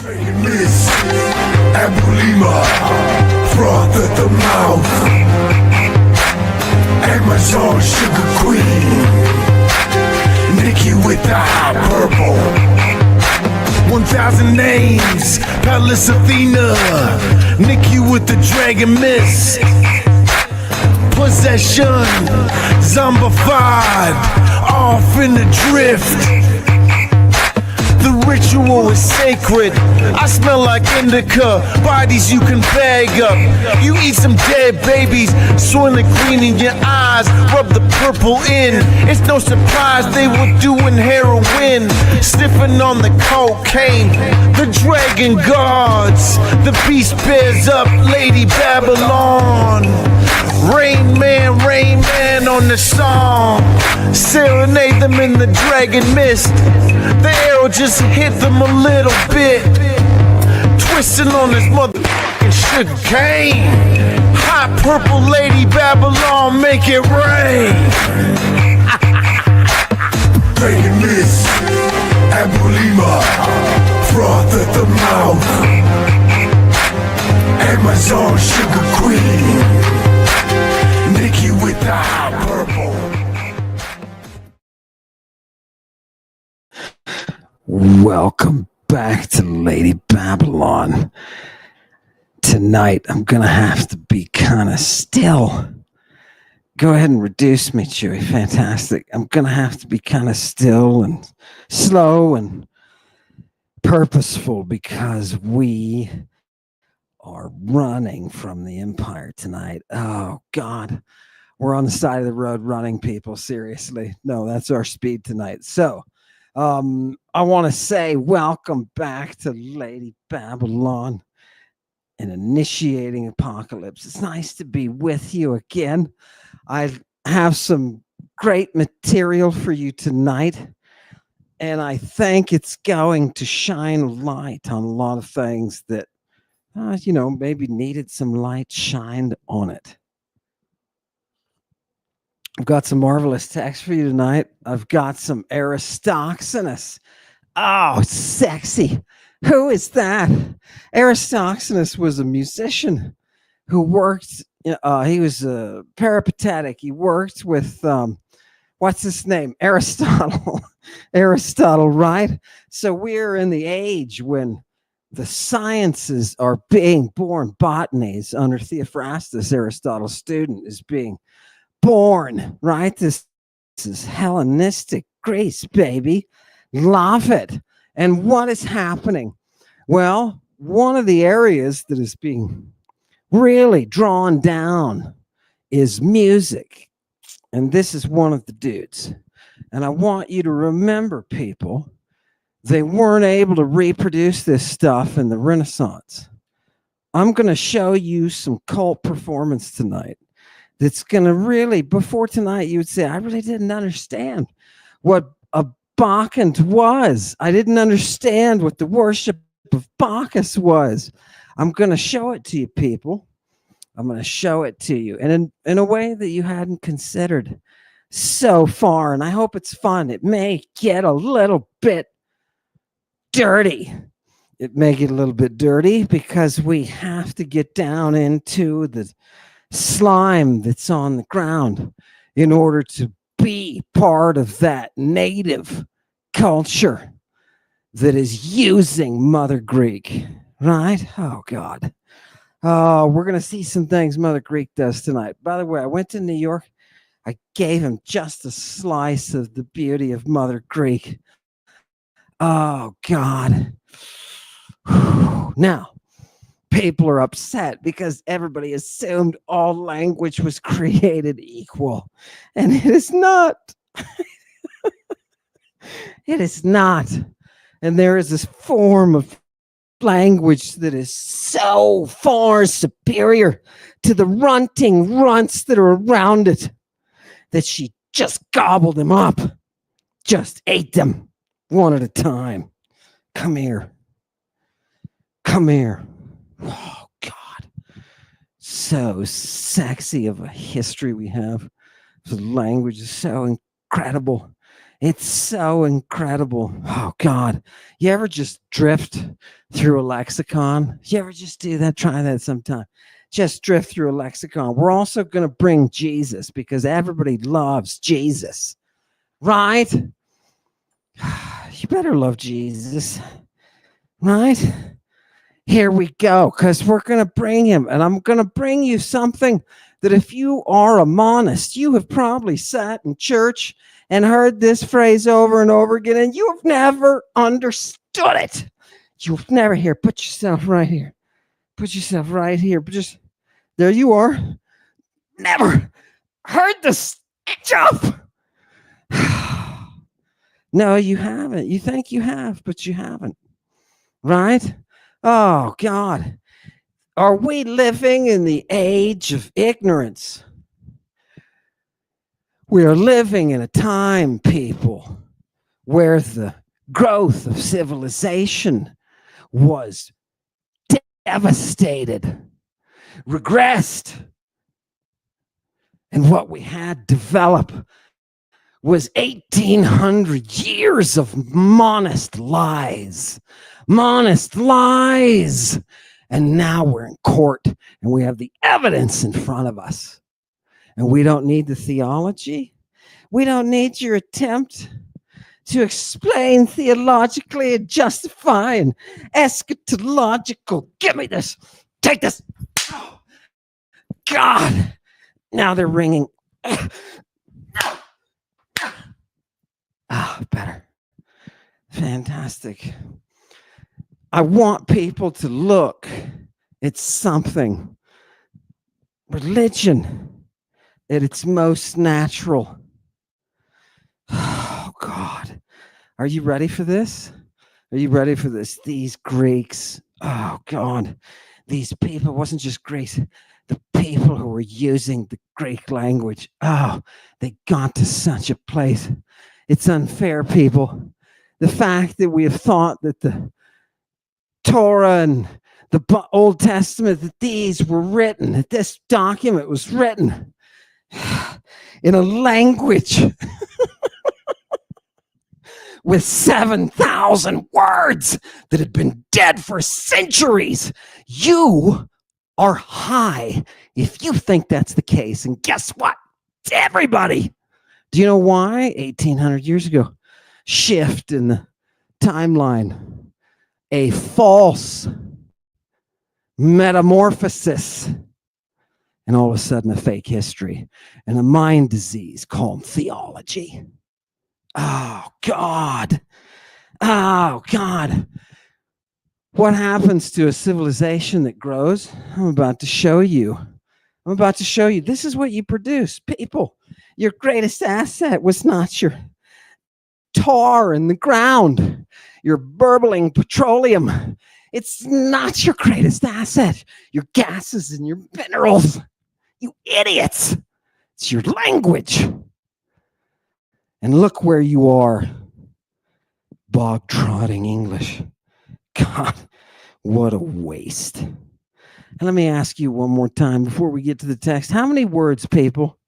Miss Abulima, froth at the mouth, Amazon sugar queen, Nikki with the hot purple, 1,000 names, Palace Athena, Nikki with the dragon miss, possession, zombified, off in the drift. The ritual is sacred. I smell like indica. Bodies you can bag up. You eat some dead babies. Swirling green in your eyes. Rub the purple in. It's no surprise they were doing heroin. Sniffing on the cocaine. The dragon guards. The beast bears up Lady Babylon. Rain Man on the song. Serenade them in the dragon mist. The arrow just hit them a little bit. Twisting on this motherfucking sugar cane. Hot purple Lady Babylon, make it rain. Dragon Miss Abulima, froth at the mouth, Amazon sugar queen, Nikki with the hot purple. Welcome back to Lady Babylon. Tonight, I'm going to have to be kind of still. Go ahead and reduce me, Chewy. Fantastic. I'm going to have to be kind of still and slow and purposeful because we are running from the Empire tonight. Oh, God. We're on the side of the road running, people. Seriously. No, that's our speed tonight. So, I want to say welcome back to Lady Babylon and initiating apocalypse. It's nice to be with you again. I have some great material for you tonight, and I think it's going to shine light on a lot of things that, maybe needed some light shined on it. I've got some marvelous text for you tonight. I've got some Aristoxenus. Oh, sexy. Who is that? Aristoxenus was a musician who worked, he was a peripatetic. He worked with, what's his name? Aristotle. Aristotle, right? So we're in the age when the sciences are being born. Botany is under Theophrastus, Aristotle's student, is being born, right? This is Hellenistic Greece, baby. Love it. And what is happening? Well, one of the areas that is being really drawn down is music. And this is one of the dudes. And I want you to remember, people, they weren't able to reproduce this stuff in the Renaissance. I'm going to show you some cult performance tonight. That's going to really, before tonight, you would say, I really didn't understand what a Bacchant was. I didn't understand what the worship of Bacchus was. I'm going to show it to you, people. I'm going to show it to you. And in a way that you hadn't considered so far. And I hope it's fun. It may get a little bit dirty. It may get a little bit dirty because we have to get down into the slime that's on the ground in order to be part of that native culture that is using Mother Greek, right? Oh, God. We're going to see some things Mother Greek does tonight. By the way, I went to New York. I gave him just a slice of the beauty of Mother Greek. Oh, God. Now, people are upset because everybody assumed all language was created equal. And it is not. It is not. And there is this form of language that is so far superior to the runting runts that are around it that she just gobbled them up, just ate them one at a time. Come here. Come here. Oh, God. So sexy of a history we have. The language is so incredible. It's so incredible. Oh, God. You ever just drift through a lexicon? You ever just do that? Try that sometime. Just drift through a lexicon. We're also going to bring Jesus because everybody loves Jesus, right? You better love Jesus, right? Here we go, because we're going to bring him. And I'm going to bring you something that if you are a monist, you have probably sat in church and heard this phrase over and over again, and you've never understood it. You've never here. Put yourself right here. Put yourself right here. Just there you are. Never heard this stuff. No, you haven't. You think you have, but you haven't. Right? Oh, God. Are we living in the age of ignorance? We are living in a time, people, where the growth of civilization was devastated, regressed, and what we had develop was 1,800 years of monist lies. Monist lies. And now we're in court and we have the evidence in front of us. And we don't need the theology. We don't need your attempt to explain theologically and justify and eschatological. Give me this. Take this. Oh, God. Now they're ringing. Ah, better. Fantastic. I want people to look at something. Religion at its most natural. Oh, God. Are you ready for this? Are you ready for this? These Greeks. Oh, God. These people, it wasn't just Greeks. The people who were using the Greek language. Oh, they got to such a place. It's unfair, people. The fact that we have thought that the Torah and the Old Testament, that these were written, that this document was written in a language with 7,000 words that had been dead for centuries. You are high if you think that's the case. And guess what? It's everybody. Do you know why? 1,800 years ago, shift in the timeline, a false metamorphosis, and all of a sudden a fake history and a mind disease called theology. Oh, God. Oh, God. What happens to a civilization that grows? I'm about to show you. I'm about to show you. This is what you produce, people. Your greatest asset was not your tar in the ground, your burbling petroleum. It's not your greatest asset. Your gases and your minerals. You idiots. It's your language. And look where you are. Bog-trotting English. God, what a waste. And let me ask you one more time before we get to the text. How many words, people?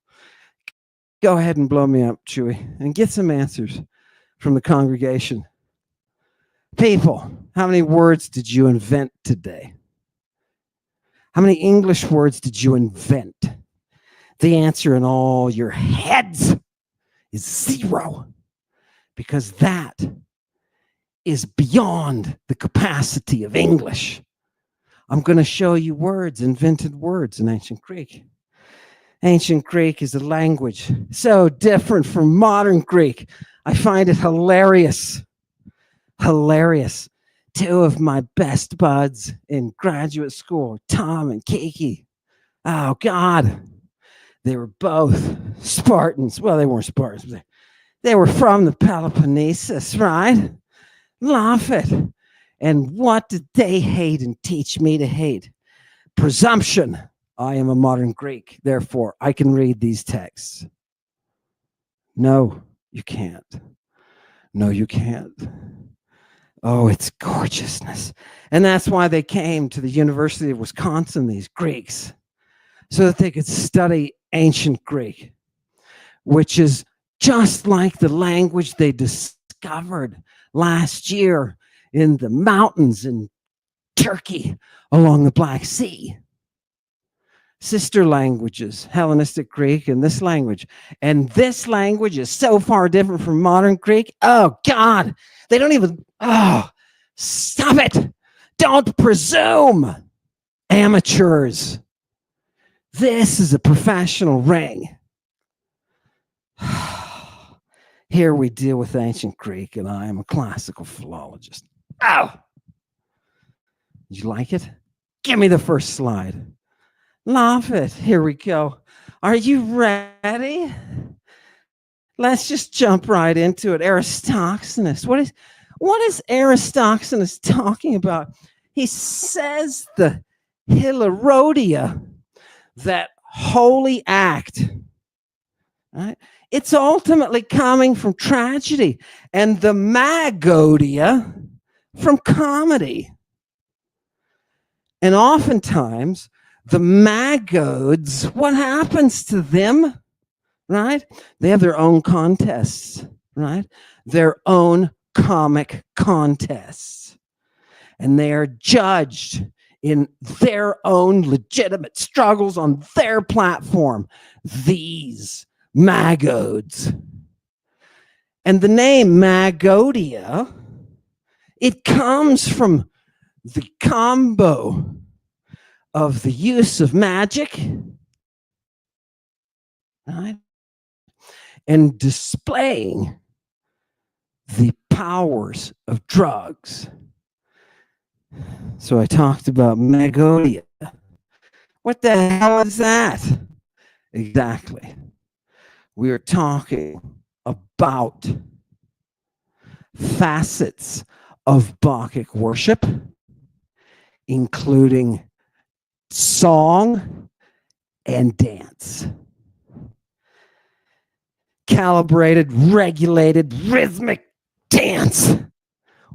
Go ahead and blow me up, Chewy, and get some answers from the congregation. People, how many words did you invent today? How many English words did you invent? The answer in all your heads is 0, because that is beyond the capacity of English. I'm going to show you words, invented words in ancient Greek. Ancient Greek is a language so different from modern Greek. I find it hilarious. Hilarious. 2 of my best buds in graduate school, Tom and Kiki. Oh, God. They were both Spartans. Well, they weren't Spartans. But they were from the Peloponnesus, right? Laugh it. And what did they hate and teach me to hate? Presumption. I am a modern Greek, therefore I can read these texts. No, you can't. No, you can't. Oh, it's gorgeousness. And that's why they came to the University of Wisconsin, these Greeks, so that they could study ancient Greek, which is just like the language they discovered last year in the mountains in Turkey along the Black Sea. Sister languages, Hellenistic Greek and this language. And this language is so far different from modern Greek. Oh, God, they don't even, oh, stop it. Don't presume, amateurs. This is a professional ring. Here we deal with ancient Greek, and I am a classical philologist. Oh! Did you like it? Give me the first slide. Love it. Here we go. Are you ready? Let's just jump right into it. Aristoxenus. What is Aristoxenus talking about? He says the hilaria, that holy act, right? It's ultimately coming from tragedy, and the Magodia from comedy. And oftentimes, the Magodes, what happens to them, right? They have their own contests, right? Their own comic contests. And they are judged in their own legitimate struggles on their platform. These Magodes. And the name Magodia, it comes from the combo of the use of magic, right, and displaying the powers of drugs. So I talked about Magodia. What the hell is that? Exactly. We are talking about facets of Bacchic worship, including song and dance. Calibrated, regulated, rhythmic dance.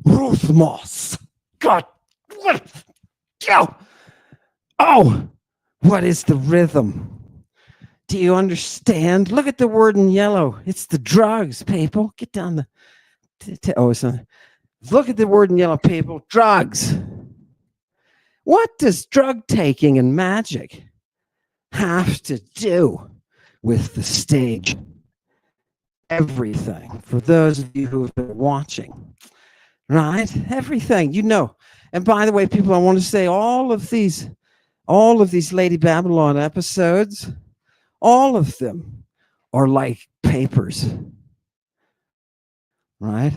Rhythmos. God. Oh, what is the rhythm? Do you understand? Look at the word in yellow. It's the drugs, people. Get down the... Look at the word in yellow, people. Drugs. What does drug taking and magic have to do with the stage? Everything. For those of you who have been watching, right? Everything, you know. And by the way, people, I want to say all of these Lady Babylon episodes, all of them are like papers, right?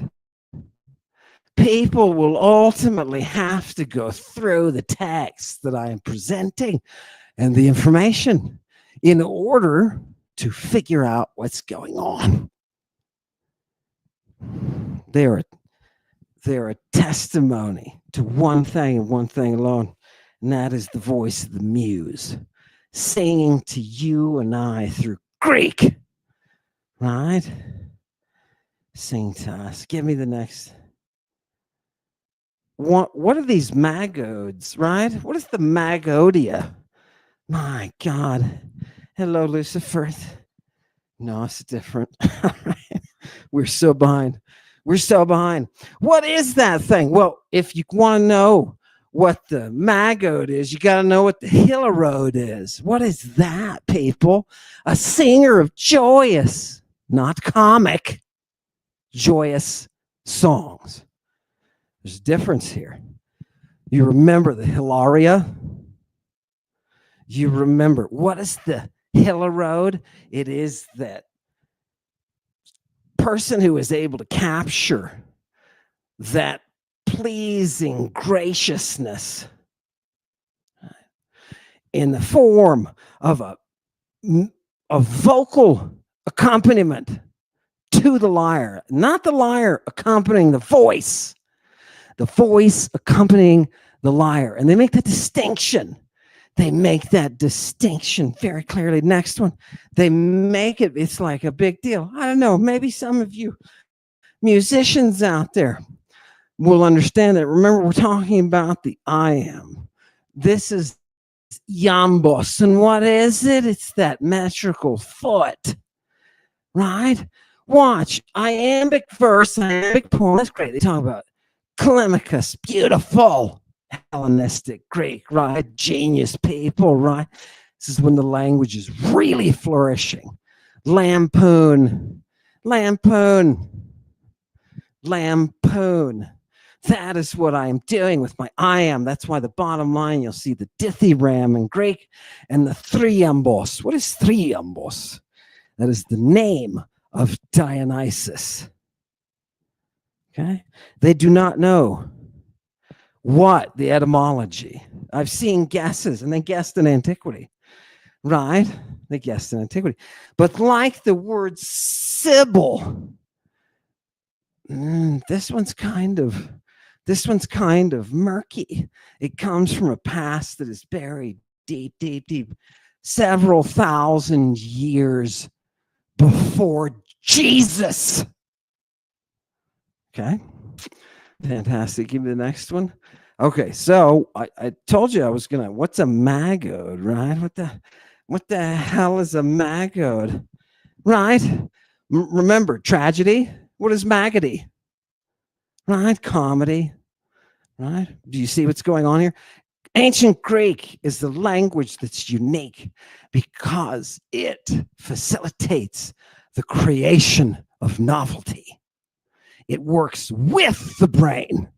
People will ultimately have to go through the text that I am presenting and the information in order to figure out what's going on. They're a testimony to one thing and one thing alone, and that is the voice of the Muse singing to you and I through Greek, right? Sing to us. Give me the next. What are these Magodes, right? What is the Magodia? My God. Hello, Lucifer. No, it's different. We're so behind. We're so behind. What is that thing? Well, if you want to know what the Magode is, you got to know what the hilarode is. What is that, people? A singer of joyous, not comic, joyous songs. There's a difference here. You remember the hilaria? You remember, what is the hilarode? It is that person who is able to capture that pleasing graciousness in the form of a vocal accompaniment to the lyre, not the lyre accompanying the voice accompanying the lyre. And they make that distinction. They make that distinction very clearly. Next one, they make it, it's like a big deal. I don't know, maybe some of you musicians out there will understand that. Remember, we're talking about the I am. This is Yambos. And what is it? It's that metrical foot, right? Watch, iambic verse, iambic poem. That's great. They talk about Callimachus, beautiful Hellenistic Greek, right? Genius people, right? This is when the language is really flourishing. Lampoon, lampoon, lampoon. That is what I am doing with my I am. That's why the bottom line, you'll see the dithyramb in Greek and the thriambos. What is thriambos? That is the name of Dionysus. Okay? They do not know what the etymology. I've seen guesses, and they guessed in antiquity, right? They guessed in antiquity. But like the word Sibyl, this one's kind of murky. It comes from a past that is buried deep, deep, deep, several thousand years before Jesus. Okay, fantastic. Give me the next one. Okay, so I told you I was gonna. What's a magode, right? What the hell is a magode, right? Remember tragedy. What is Magodia? Right, comedy. Right? Do you see what's going on here? Ancient Greek is the language that's unique because it facilitates the creation of novelty. It works with the brain.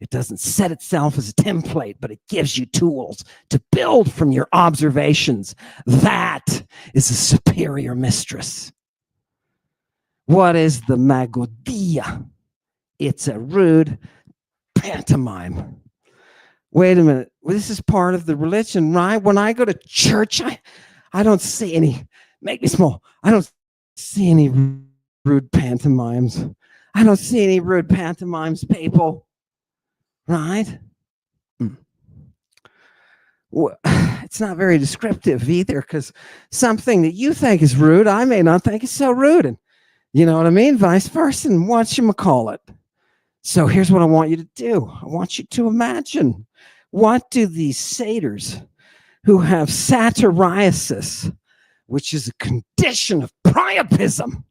It doesn't set itself as a template, but it gives you tools to build from your observations. That is a superior mistress. What is the Magodia? It's a rude pantomime. Wait a minute. Well, this is part of the religion, right? When I go to church, I don't see any, make me small. I don't see any rude pantomimes. I don't see any rude pantomimes, people. Right? Well, it's not very descriptive either, because something that you think is rude, I may not think is so rude. And you know what I mean? Vice versa. And whatchamacallit. So here's what I want you to do. I want you to imagine, what do these satyrs who have satyriasis, which is a condition of priapism,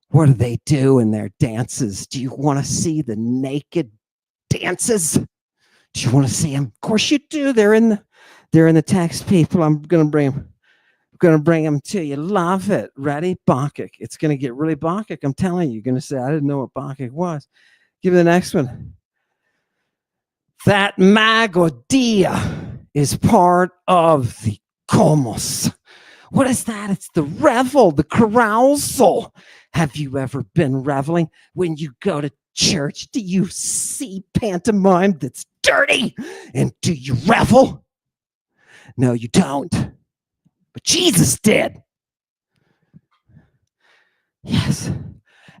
what do they do in their dances? Do you want to see the naked dances? Do you want to see them? Of course you do. They're in the text, people. I'm going to bring them to you. Love it. Ready? Bacchic. It's going to get really Bacchic. I'm telling you. You're going to say, I didn't know what Bacchic was. Give me the next one. That Magodia is part of the Komos. What is that? It's the revel, the carousal. Have you ever been reveling? When you go to church, do you see pantomime that's dirty? And do you revel? No, you don't. But Jesus did. Yes.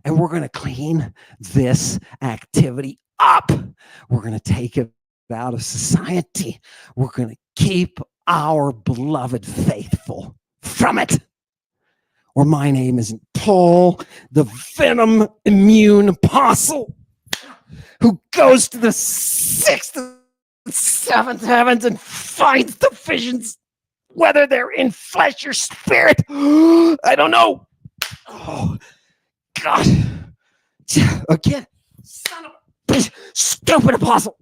And we're going to clean this activity up. We're going to take it out of society. We're going to keep our beloved faithful from it. Or my name isn't Paul, the venom immune apostle who goes to the sixth and seventh heavens and finds the visions, whether they're in flesh or spirit. I don't know. Oh, God. Again, son of a bitch, stupid apostle.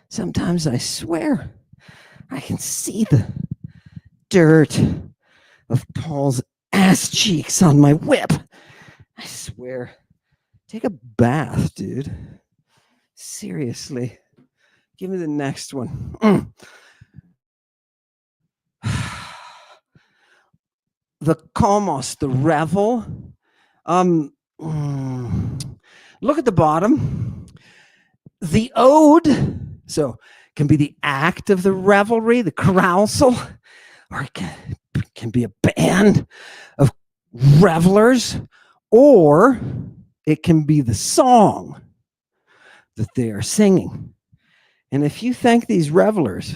Sometimes I swear I can see the dirt of Paul's ass cheeks on my whip. I swear. Take a bath, dude. Seriously. Give me the next one. The komos, the revel. Look at the bottom. The ode. So it can be the act of the revelry, the carousal, or it can be a band of revelers, or it can be the song that they are singing. And if you think these revelers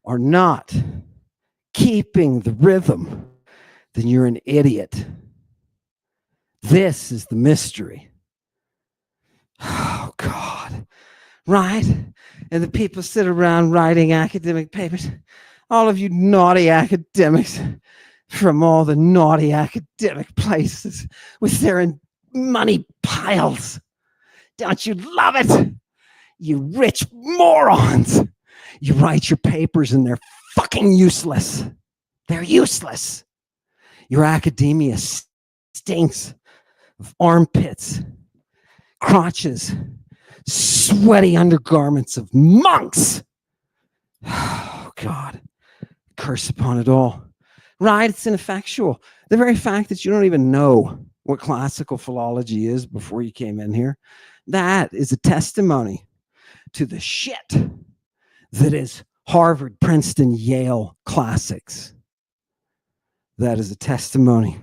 are not keeping the rhythm, then you're an idiot. This is the mystery. Oh, God. Right? And the people sit around writing academic papers. all of you naughty academics from all the naughty academic places with their money piles. Don't you love it? You rich morons. You write your papers and they're fucking useless. They're useless. Your academia stinks of armpits, crotches, sweaty undergarments of monks. Oh, God. Curse upon it all. Right? It's ineffectual. The very fact that you don't even know what classical philology is before you came in here, that is a testimony to the shit that is Harvard, Princeton, Yale classics. That is a testimony.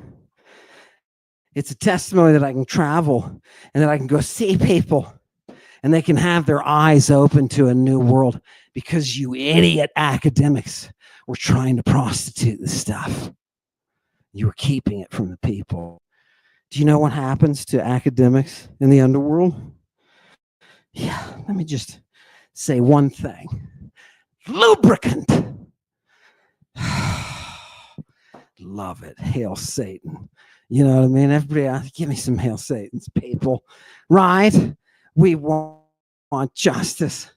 It's a testimony that I can travel and that I can go see people and they can have their eyes open to a new world because you idiot academics were trying to prostitute this stuff. You were keeping it from the people. Do you know what happens to academics in the underworld? Yeah, let me just say one thing. Lubricant. Love it. Hail Satan. You know what I mean? Everybody else, give me some Hail Satans, people. Right? We want justice.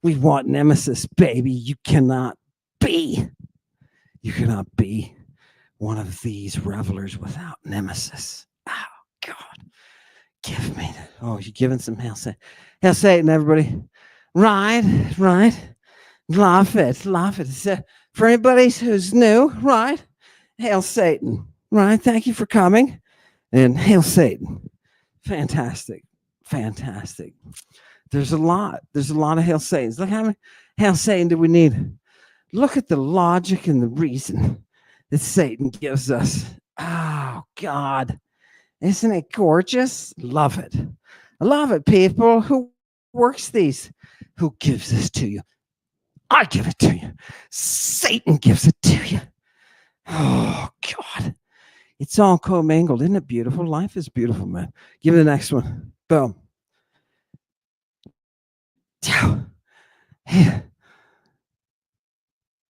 We want nemesis, baby. You cannot be one of these revelers without nemesis. Oh, God. Give me that. Oh, you're giving some Hail Satan. Hail Satan, everybody. Right. Love it. For anybody who's new, right? Hail Satan. Right. Thank you for coming. And hail Satan. Fantastic. There's a lot of Hail Satans. Look how many Hail Satan do we need? Look at the logic and the reason that Satan gives us. Oh, God. Isn't it gorgeous? Love it. I love it, people. Who works these? Who gives this to you? I give it to you. Satan gives it to you. Oh, God. It's all commingled. Isn't it beautiful? Life is beautiful, man. Give me the next one. Boom.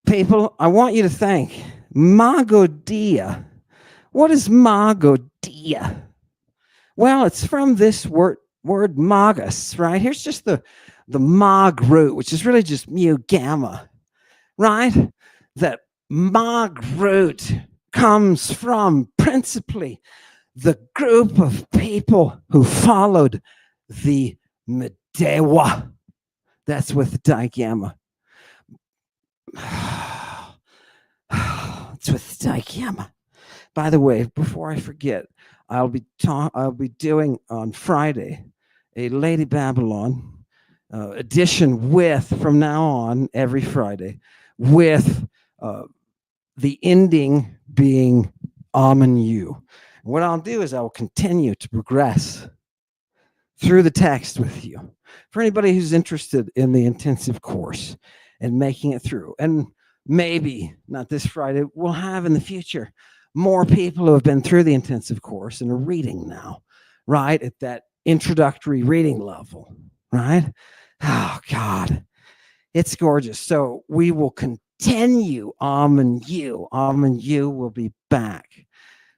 People, I want you to think. Magodia. What is Magodia? Well, it's from this word magus, right? Here's just the mag root, which is really just mu gamma, right? That mag root comes from principally the group of people who followed the Medewa. That's with digamma. It's with digamma. By the way, before I forget, I'll be doing on Friday a Lady Babylon edition with, from now on, every Friday, with the ending being Amen you. What I'll do is I will continue to progress through the text with you. For anybody who's interested in the intensive course and making it through, and maybe not this Friday, we'll have in the future more people who have been through the intensive course and are reading now, right? At that introductory reading level, right? Oh, God, it's gorgeous. So we will continue. Amen you will be back,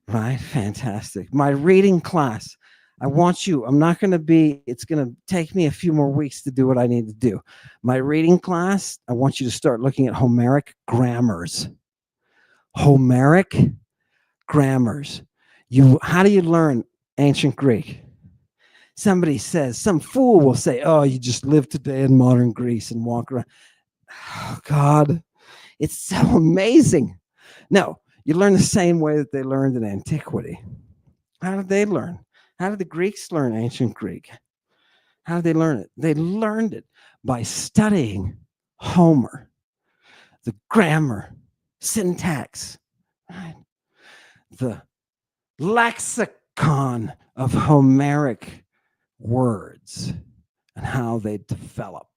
right? Fantastic. My reading class, it's going to take me a few more weeks to do what I need to do. My reading class, I want you to start looking at Homeric grammars. Homeric grammars. How do you learn ancient Greek? Somebody says, some fool will say, oh, you just live today in modern Greece and walk around. Oh, God, it's so amazing. No, you learn the same way that they learned in antiquity. How did they learn? How did the Greeks learn ancient Greek? How did they learn it? They learned it by studying Homer, the grammar, syntax, right? The lexicon of Homeric words and how they develop.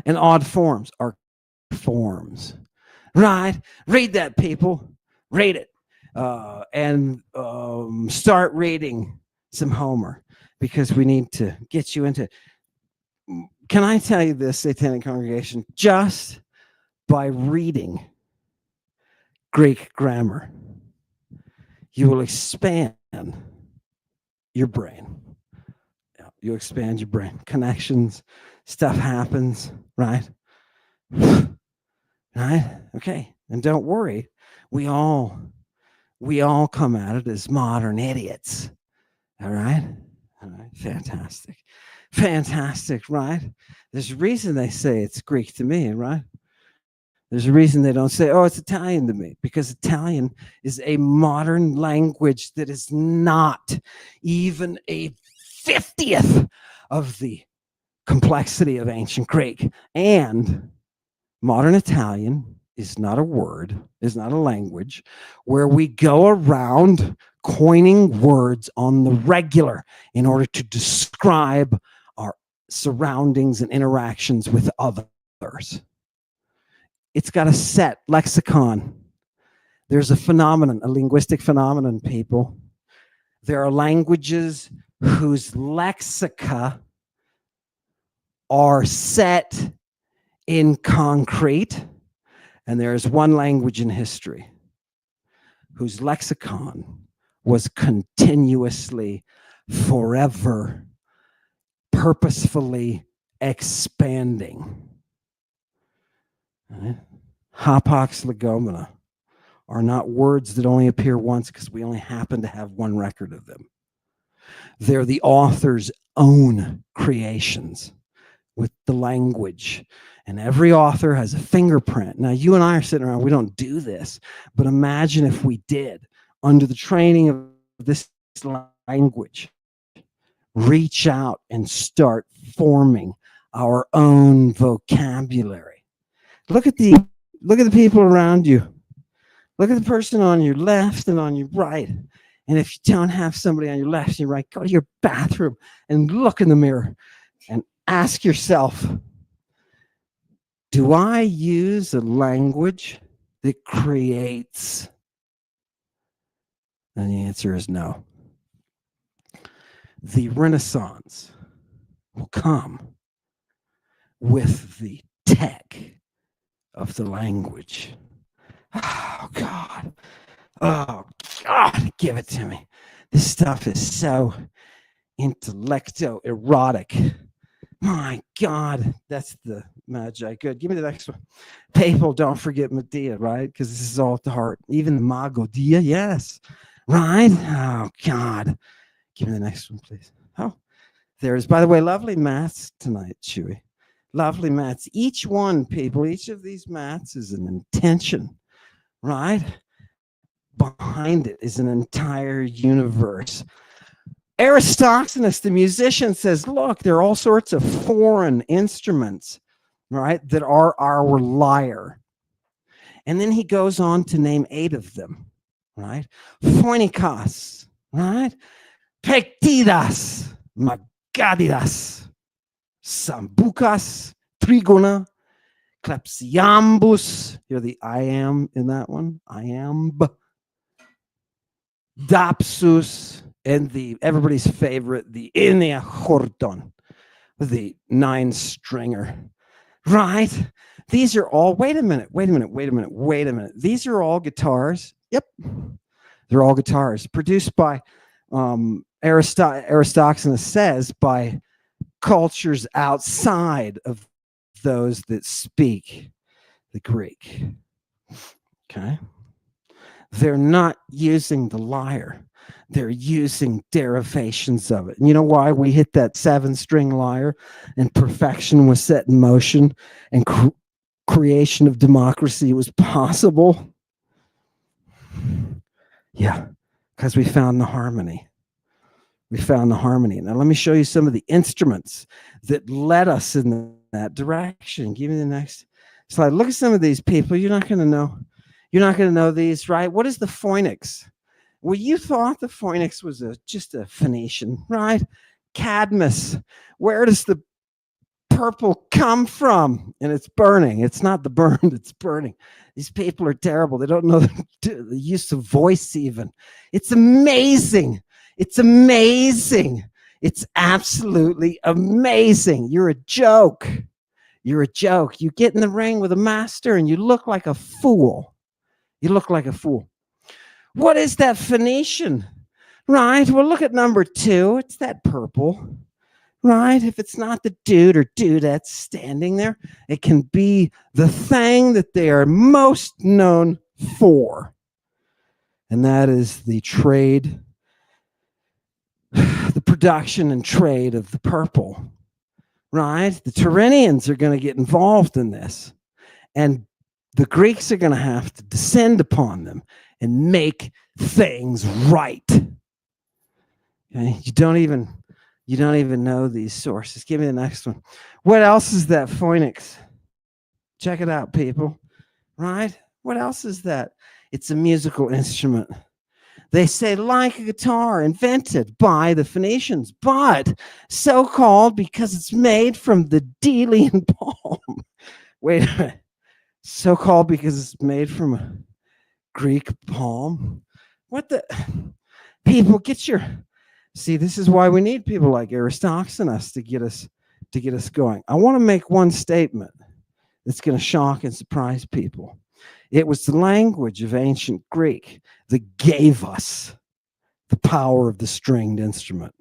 And odd forms are forms, right? Read that, people. Read it. And start reading some Homer, because we need to get you into. Can I tell you this, Satanic Congregation? Just by reading Greek grammar, you will expand your brain. You expand your brain. Connections, stuff happens, right? Right? Okay. And don't worry, we all come at it as modern idiots. All right? All right. Fantastic. Fantastic, right? There's a reason they say it's Greek to me, right? There's a reason they don't say, oh, it's Italian to me, because Italian is a modern language that is not even a 50th of the complexity of ancient Greek. And modern Italian is not a word, is not a language where we go around coining words on the regular in order to describe our surroundings and interactions with others. It's got a set lexicon. There's a phenomenon, a linguistic phenomenon, people. There are languages whose lexica are set in concrete, and there is one language in history whose lexicon was continuously, forever, purposefully expanding. Right? Hapax legomena are not words that only appear once because we only happen to have one record of them. They're the author's own creations with the language. And every author has a fingerprint. Now, you and I are sitting around, we don't do this, but imagine if we did, under the training of this language, reach out and start forming our own vocabulary. Look at the people around you. Look at the person on your left and on your right. And if you don't have somebody on your left and your right, go to your bathroom and look in the mirror and ask yourself, do I use a language that creates? And the answer is no. The Renaissance will come with the tech of the language. Oh, God. Oh, God, give it to me. This stuff is so intellecto-erotic. My God, that's the magi. Good. Give me the next one. People, don't forget Medea, right? Because this is all at the heart. Even the Magodia, yes. Right? Oh, God. Give me the next one, please. Oh, there's, by the way, lovely mats tonight, Chewy. Lovely mats. Each one, people, each of these mats is an intention, right? Behind it is an entire universe. Aristophanes, the musician, says, look, there are all sorts of foreign instruments, right, that are our lyre. And then he goes on to name 8 of them, right? Phonikos, right? Pektidas, Magadidas, Sambucas, Trigona, Klepsiambus. You're the I am in that one. I am. Dapsus, and the everybody's favorite, the Inea Horton, the 9-stringer, right? These are all, wait a minute. These are all guitars. Yep. They're all guitars produced by, Aristophanes says, by cultures outside of those that speak the Greek. Okay. They're not using the lyre. They're using derivations of it. And you know why we hit that 7-string lyre and perfection was set in motion and creation of democracy was possible? Yeah, because we found the harmony. We found the harmony. Now let me show you some of the instruments that led us in that direction. Give me the next slide. Look at some of these people. You're not going to know. You're not going to know these, right? What is the phoenix? Well, you thought the phoenix was just a Phoenician, right? Cadmus. Where does the purple come from? And it's burning. It's not the burn, it's burning. These people are terrible. They don't know the use of voice even. It's amazing. It's amazing. It's absolutely amazing. You're a joke. You're a joke. You get in the ring with a master and you look like a fool. You look like a fool. What is that Phoenician? Right? Well, look at number 2. It's that purple. Right? If it's not the dude or dudette standing there, it can be the thing that they are most known for. And that is the trade, the production and trade of the purple. Right? The Tyrrhenians are going to get involved in this. And the Greeks are going to have to descend upon them and make things right. Okay? You don't even know these sources. Give me the next one. What else is that phoenix? Check it out, people. Right? What else is that? It's a musical instrument. They say like a guitar invented by the Phoenicians, but so-called because it's made from the Delian palm. Wait a minute. So-called because it's made from a Greek palm? What the? People, get your... See, this is why we need people like Aristophanes to get us going. I want to make one statement that's going to shock and surprise people. It was the language of ancient Greek that gave us the power of the stringed instrument.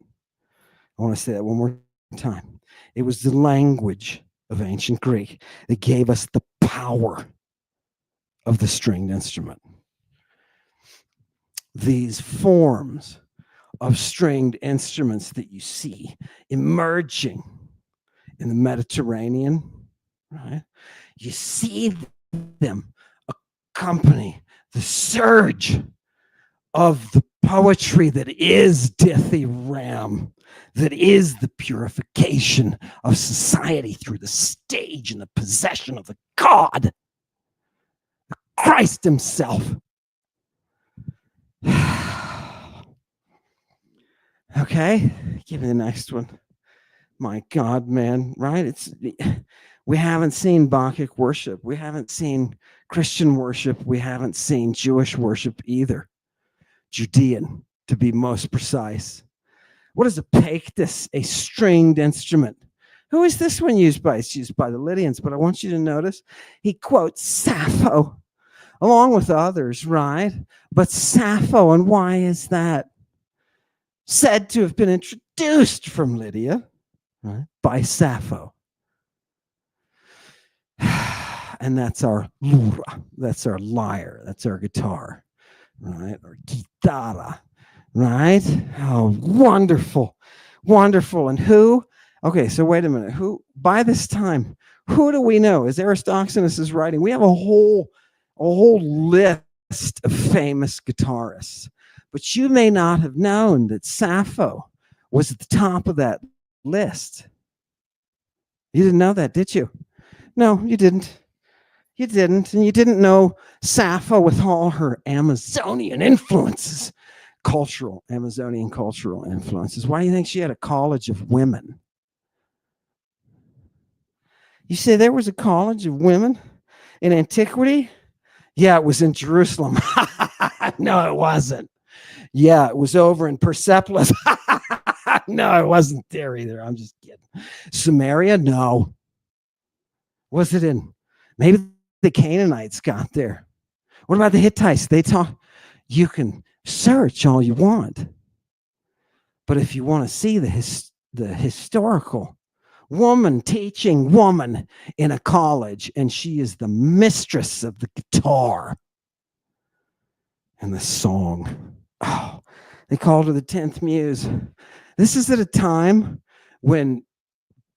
I want to say that one more time. It was the language of ancient Greek that gave us the power of the stringed instrument. These forms of stringed instruments that you see emerging in the Mediterranean, right? You see them accompany the surge of the poetry that is Dithyram, that is the purification of society through the stage and the possession of the God, Christ himself. Okay, give me the next one. My God, man, right? We haven't seen Bacchic worship. We haven't seen Christian worship. We haven't seen Jewish worship either. Judean, to be most precise. What is a pectus? A stringed instrument. Who is this one used by? It's used by the Lydians, but I want you to notice he quotes Sappho along with others, right? But Sappho, and why is that? Said to have been introduced from Lydia, right, by Sappho. And that's our lura, that's our lyre, that's our guitar, right? Or guitarra, right? Oh, wonderful, wonderful. And who? Okay, so wait a minute. Who, by this time, who do we know? As Aristophanes is writing, we have a whole list of famous guitarists. But you may not have known that Sappho was at the top of that list. You didn't know that, did you? No, you didn't. You didn't. And you didn't know Sappho with all her Amazonian influences, Amazonian cultural influences. Why do you think she had a college of women? You say there was a college of women in antiquity? Yeah, it was in Jerusalem. No, it wasn't. Yeah, it was over in Persepolis. No, it wasn't there either. I'm just kidding. Samaria? No. Was it in? Maybe the Canaanites got there. What about the Hittites? They talk. You can search all you want. But if you want to see the historical woman teaching woman in a college, and she is the mistress of the guitar and the song. Oh, they called her the 10th Muse. This is at a time when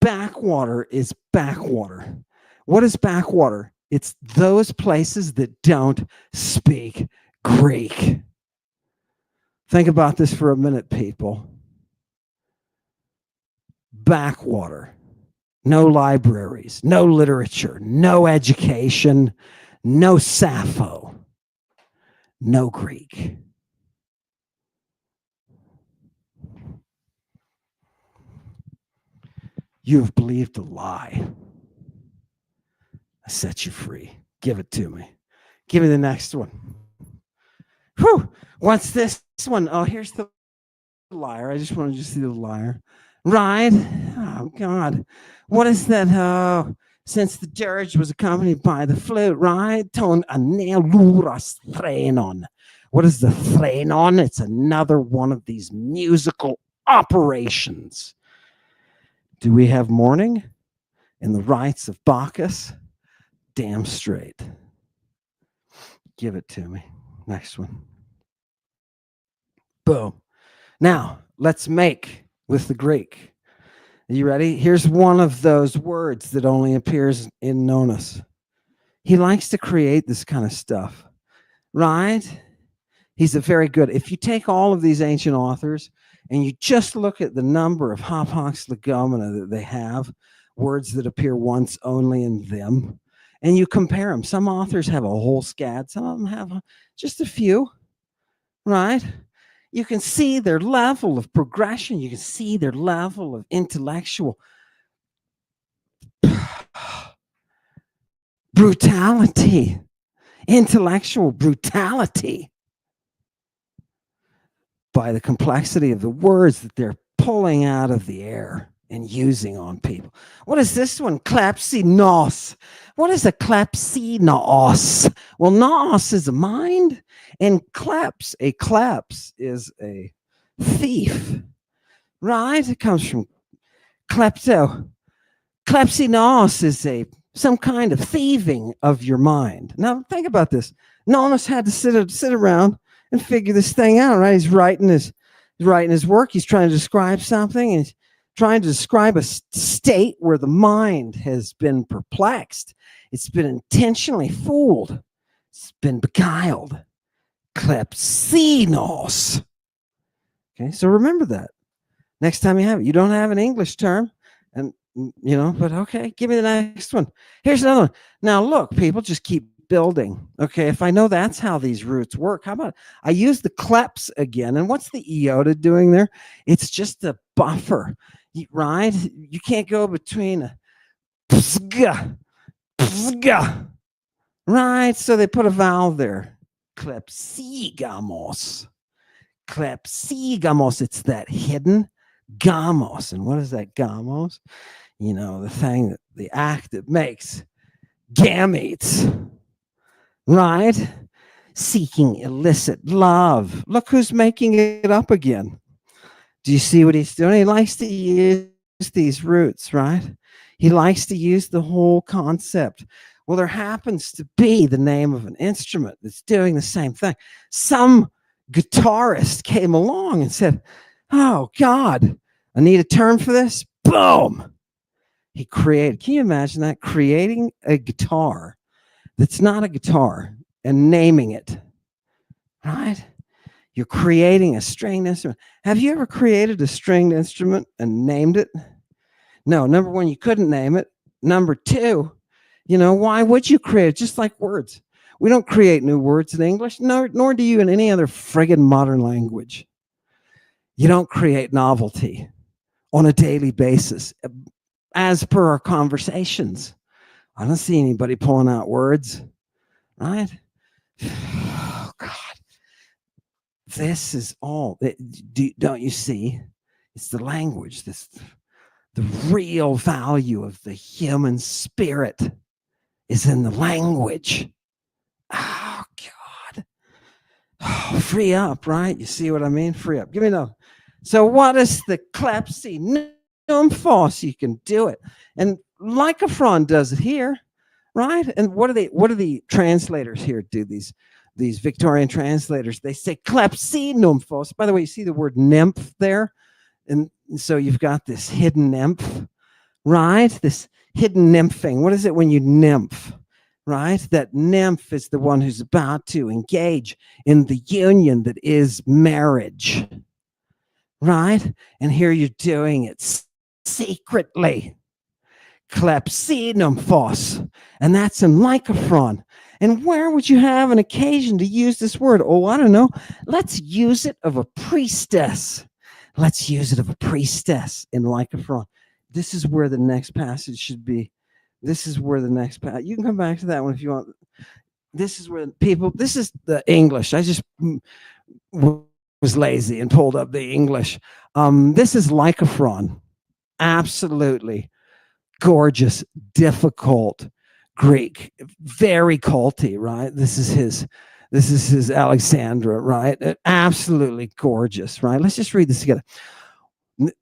backwater is backwater. What is backwater? It's those places that don't speak Greek. Think about this for a minute, people. Backwater. No libraries, no literature, no education, no Sappho, no Greek. You have believed a lie. I set you free. Give it to me. Give me the next one. Whew. What's this one? Oh, here's the lyre. I just wanted you to see the lyre. Right? Oh, God. What is that? Oh, since the dirge was accompanied by the flute, right? Ton aneluras threnon. What is the threnon? It's another one of these musical operations. Do we have mourning in the rites of Bacchus? Damn straight. Give it to me. Next one. Boom. Now, let's make with the Greek. Are you ready? Here's one of those words that only appears in Nonus. He likes to create this kind of stuff, right? He's a very good. If you take all of these ancient authors and you just look at the number of hapax legomena that they have, words that appear once only in them, and you compare them. Some authors have a whole scad, some of them have just a few, right? You can see their level of progression. You can see their level of intellectual brutality, intellectual brutality by the complexity of the words that they're pulling out of the air and using on people. What is this one? Klepsinos. What is a klepsinos? Well, nos is a mind, and kleps is a thief, right? It comes from klepto. Klepsinos is some kind of thieving of your mind. Now, think about this. Nonus had to sit around and figure this thing out, right? He's writing his work. He's trying to describe something, and he's trying to describe a state where the mind has been perplexed. It's been intentionally fooled. It's been beguiled. Klepsinos. Okay, so remember that. Next time you have it, you don't have an English term, and but okay, give me the next one. Here's another one. Now, look, people, just keep building. Okay, if I know that's how these roots work, how about I use the kleps again? And what's the iota doing there? It's just a buffer, right? You can't go between a psga, right? So they put a vowel there. Klepsigamos. Klepsigamos. It's that hidden gamos. And what is that gamos? The act that makes gametes, right? Seeking illicit love. Look who's making it up again. Do you see what he's doing? He likes to use these roots, right? He likes to use the whole concept. Well, there happens to be the name of an instrument that's doing the same thing. Some guitarist came along and said, oh, God, I need a term for this. Boom. He created, can you imagine that? Creating a guitar that's not a guitar and naming it, right? You're creating a stringed instrument. Have you ever created a stringed instrument and named it? No, number one, you couldn't name it. Number two, why would you create it? Just like words. We don't create new words in English, nor do you in any other friggin' modern language. You don't create novelty on a daily basis. As per our conversations, I don't see anybody pulling out words, right? Oh, God. This is all, don't you see? It's the language, the real value of the human spirit is in the language. Oh, God. Oh, free up, right? You see what I mean? Free up. Give me another. So what is the klepsi? Nymphos, you can do it. And Lycophron does it here, right? And what do the translators here do? These Victorian translators, they say klepsi nymphos. By the way, you see the word nymph there? And so you've got this hidden nymph, right? This hidden nymphing. What is it when you nymph, right? That nymph is the one who's about to engage in the union that is marriage, right? And here you're doing it secretly. Klepsi nymphos. And that's in Lycophron. And where would you have an occasion to use this word? Oh, I don't know. Let's use it of a priestess. Let's use it of a priestess in Lycophron. This is where the next passage should be. This is where the next passage. You can come back to that one if you want. This is where this is the English. I just was lazy and pulled up the English. This is Lycophron. Absolutely. gorgeous, difficult Greek, very culty, right? This is his Alexandra, right? Absolutely gorgeous, right? Let's just read this together.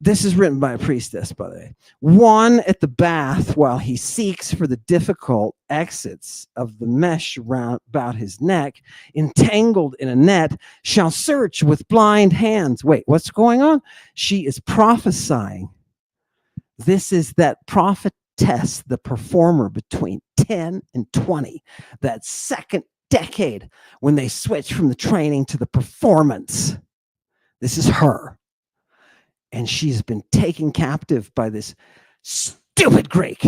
This is written by a priestess, by the way. One at the bath while he seeks for the difficult exits of the mesh round about his neck, entangled in a net, shall search with blind hands. Wait, what's going on? She is prophesying. This is that prophetess, the performer between 10 and 20, that second decade when they switch from the training to the performance. This is her. And she's been taken captive by this stupid Greek.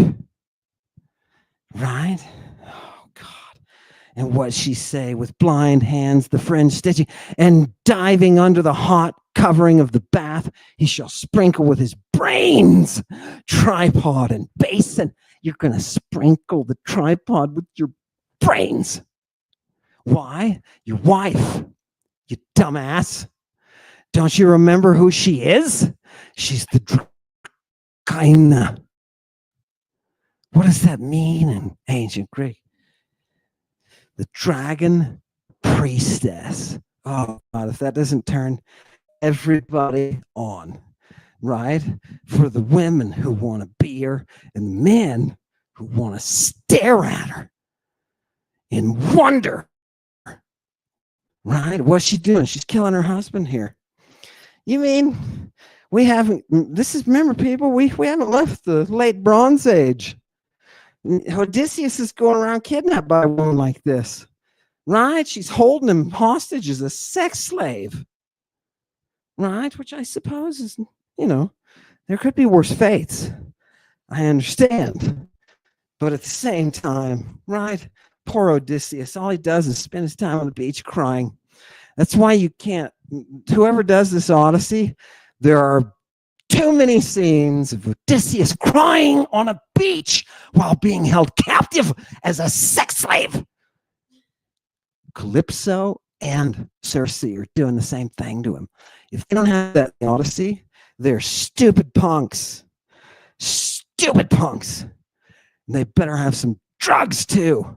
Right? Oh, God. And what she say? With blind hands, the fringe stitching, and diving under the hot covering of the bath, he shall sprinkle with his brains, tripod and basin. You're going to sprinkle the tripod with your brains. Why? Your wife, you dumbass. Don't you remember who she is? She's the Dracaena. What does that mean in ancient Greek? The dragon priestess. Oh, God, if that doesn't turn everybody on, right? For the women who want to be her and the men who want to stare at her in wonder, right? What's she doing? She's killing her husband here. You mean we haven't, remember people, we haven't left the late Bronze Age. Odysseus is going around kidnapped by a woman like this, right? She's holding him hostage as a sex slave, right? Which I suppose is, there could be worse fates. I understand. But at the same time, right? Poor Odysseus, all he does is spend his time on the beach crying. That's why you can't, whoever does this Odyssey, there are too many scenes of Odysseus crying on a beach while being held captive as a sex slave. Calypso and Circe are doing the same thing to him. If they don't have that in the Odyssey, they're stupid punks. Stupid punks. And they better have some drugs too.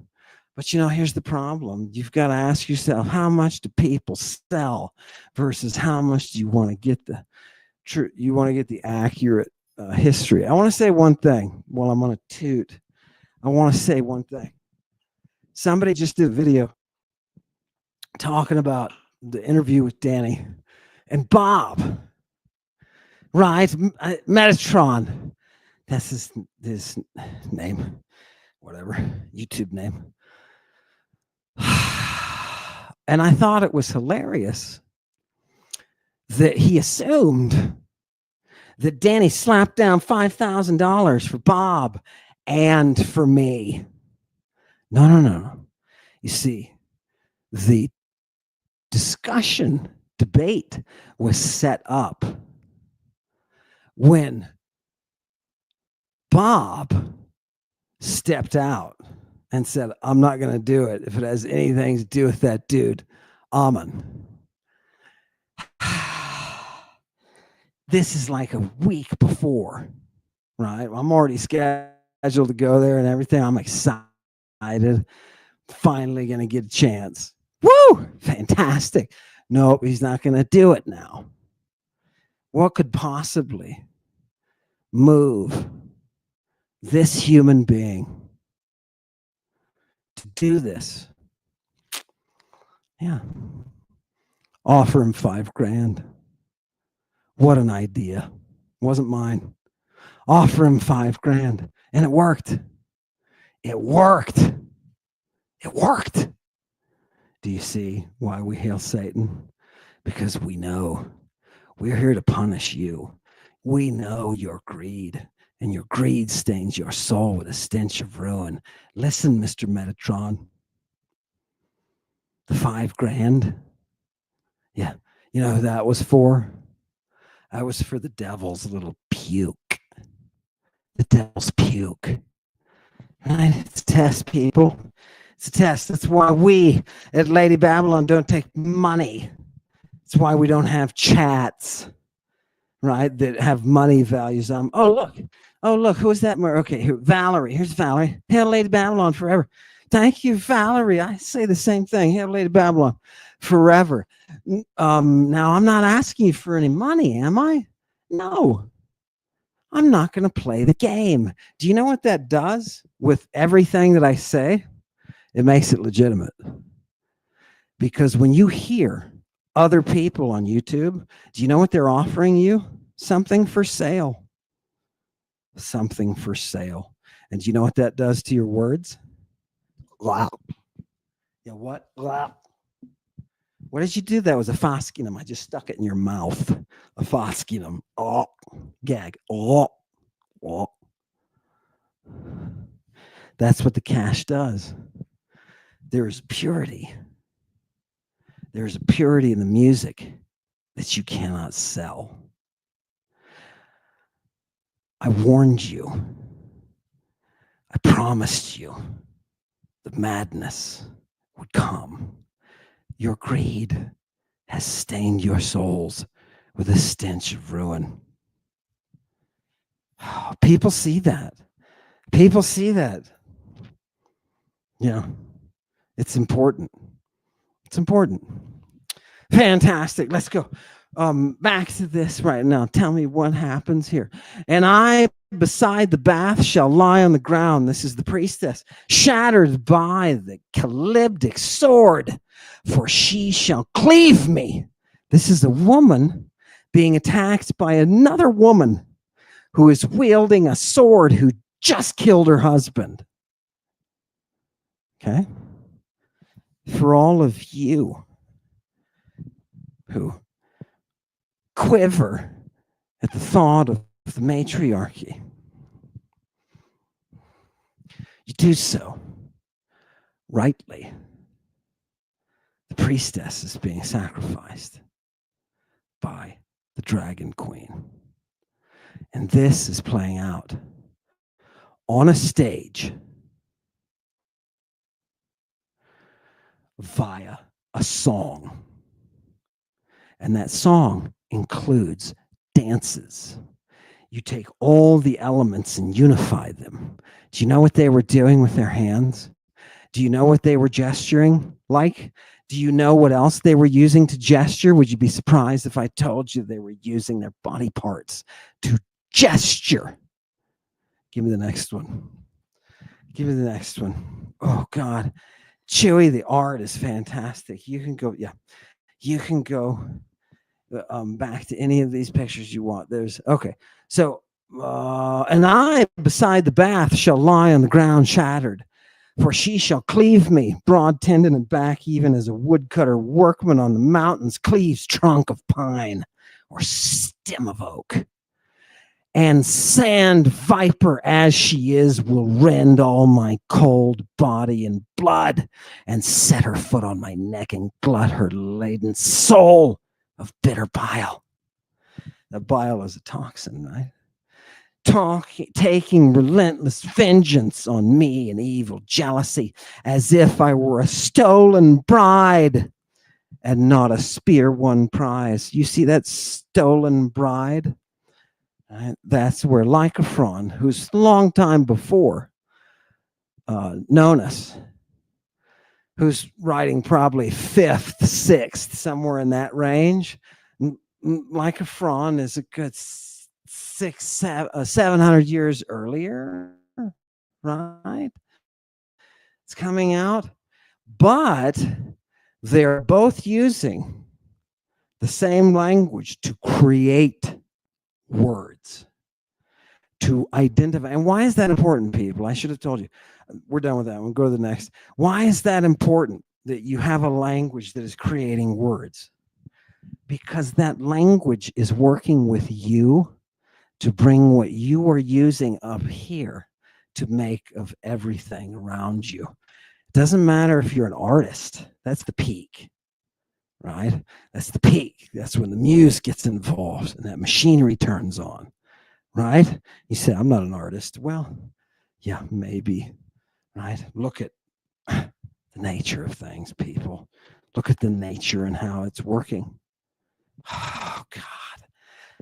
But here's the problem. You've got to ask yourself, how much do people sell versus how much do you want to get the accurate history? I want to say one thing while I'm on a toot. I want to say one thing. Somebody just did a video talking about the interview with Danny and Bob, right? Metatron. That's his name, whatever, YouTube name. And I thought it was hilarious that he assumed that Danny slapped down $5,000 for Bob and for me. No. You see, the debate was set up when Bob stepped out and said, I'm not going to do it if it has anything to do with that dude, Amon. This is like a week before, right? I'm already scheduled to go there and everything. I'm excited. Finally going to get a chance. Woo! Fantastic. Nope, he's not going to do it now. What could possibly move this human being to do this? Yeah. Offer him $5,000. What an idea. Wasn't mine. Offer him $5,000. And it worked. It worked. It worked. Do you see why we hail Satan? Because we know we're here to punish you. We know your greed, and your greed stains your soul with a stench of ruin. Listen, Mr. Metatron. The $5,000. Yeah. You know who that was for? That was for the devil's little puke. The devil's puke. Right? It's a test, people. It's a test. That's why we at Lady Babylon don't take money. It's why we don't have chats. right? That have money values. Oh look, who is that? Okay, Valerie. Here's Valerie. Hail Lady Babylon forever. Thank you, Valerie. I say the same thing. Hail Lady Babylon forever. Now I'm not asking you for any money, am I? No, I'm not going to play the game. Do you know what that does with everything that I say? It makes it legitimate. Because when you hear other people on YouTube, do you know what they're offering you? Something for sale. Something for sale. And do you know what that does to your words? Wow. Yeah, what? Wow. What did you do? That was a foskinum. I just stuck it in your mouth. A foskinum. Oh, gag. Oh. That's what the cash does. There is purity. There's a purity in the music that you cannot sell. I warned you. I promised you the madness would come. Your greed has stained your souls with a stench of ruin. People see that. People see that. Yeah, it's important. It's important. Fantastic. Let's go back to this right now. Tell me what happens here. And I, beside the bath, shall lie on the ground. This is the priestess, shattered by the chalyptic sword, for she shall cleave me. This is a woman being attacked by another woman who is wielding a sword who just killed her husband. Okay? For all of you who quiver at the thought of the matriarchy, you do so rightly. The priestess is being sacrificed by the dragon queen. And this is playing out on a stage via a song. And that song includes dances. You take all the elements and unify them. Do you know what they were doing with their hands? Do you know what they were gesturing like? Do you know what else they were using to gesture? Would you be surprised if I told you they were using their body parts to gesture? Give me the next one. Give me the next one. Oh, God. Chewy, the art is fantastic. You can go, yeah. You can go back to any of these pictures you want. There's, okay. So, and I, beside the bath, shall lie on the ground shattered. For she shall cleave me, broad tendon and back, even as a woodcutter workman on the mountains cleaves trunk of pine or stem of oak. And sand viper as she is will rend all my cold body in blood and set her foot on my neck and glut her laden soul of bitter bile. The bile is a toxin, right? Taking relentless vengeance on me in evil jealousy, as if I were a stolen bride and not a spear-won prize. You see that stolen bride? Right? That's where Lycophron, who's a long time before Nonus, who's writing probably 5th, 6th, somewhere in that range. Lycophron is a good 700 years earlier, right? It's coming out, but they're both using the same language to create words, to identify. And why is that important, people? I should have told you. We're done with that. We'll go to the next. Why is that important that you have a language that is creating words? Because that language is working with you to bring what you are using up here to make of everything around you. It doesn't matter if you're an artist. That's the peak, right? That's the peak. That's when the muse gets involved and that machinery turns on, right? You say, I'm not an artist. Well, yeah, maybe, right? Look at the nature of things, people. Look at the nature and how it's working. Oh, God.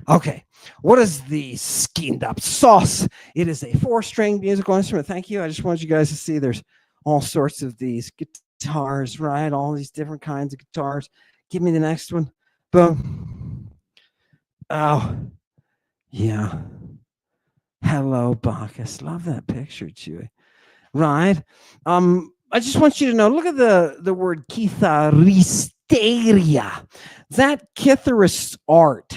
Okay, what is the skinned up sauce? It is a 4-string musical instrument. Thank you. I just wanted you guys to see there's all sorts of these guitars, right? All these different kinds of guitars. Give me the next one. Boom. Oh, yeah. Hello, Bacchus. Love that picture, Chewy. Right. I just want you to know, look at the word kitharisteria. That kitharist art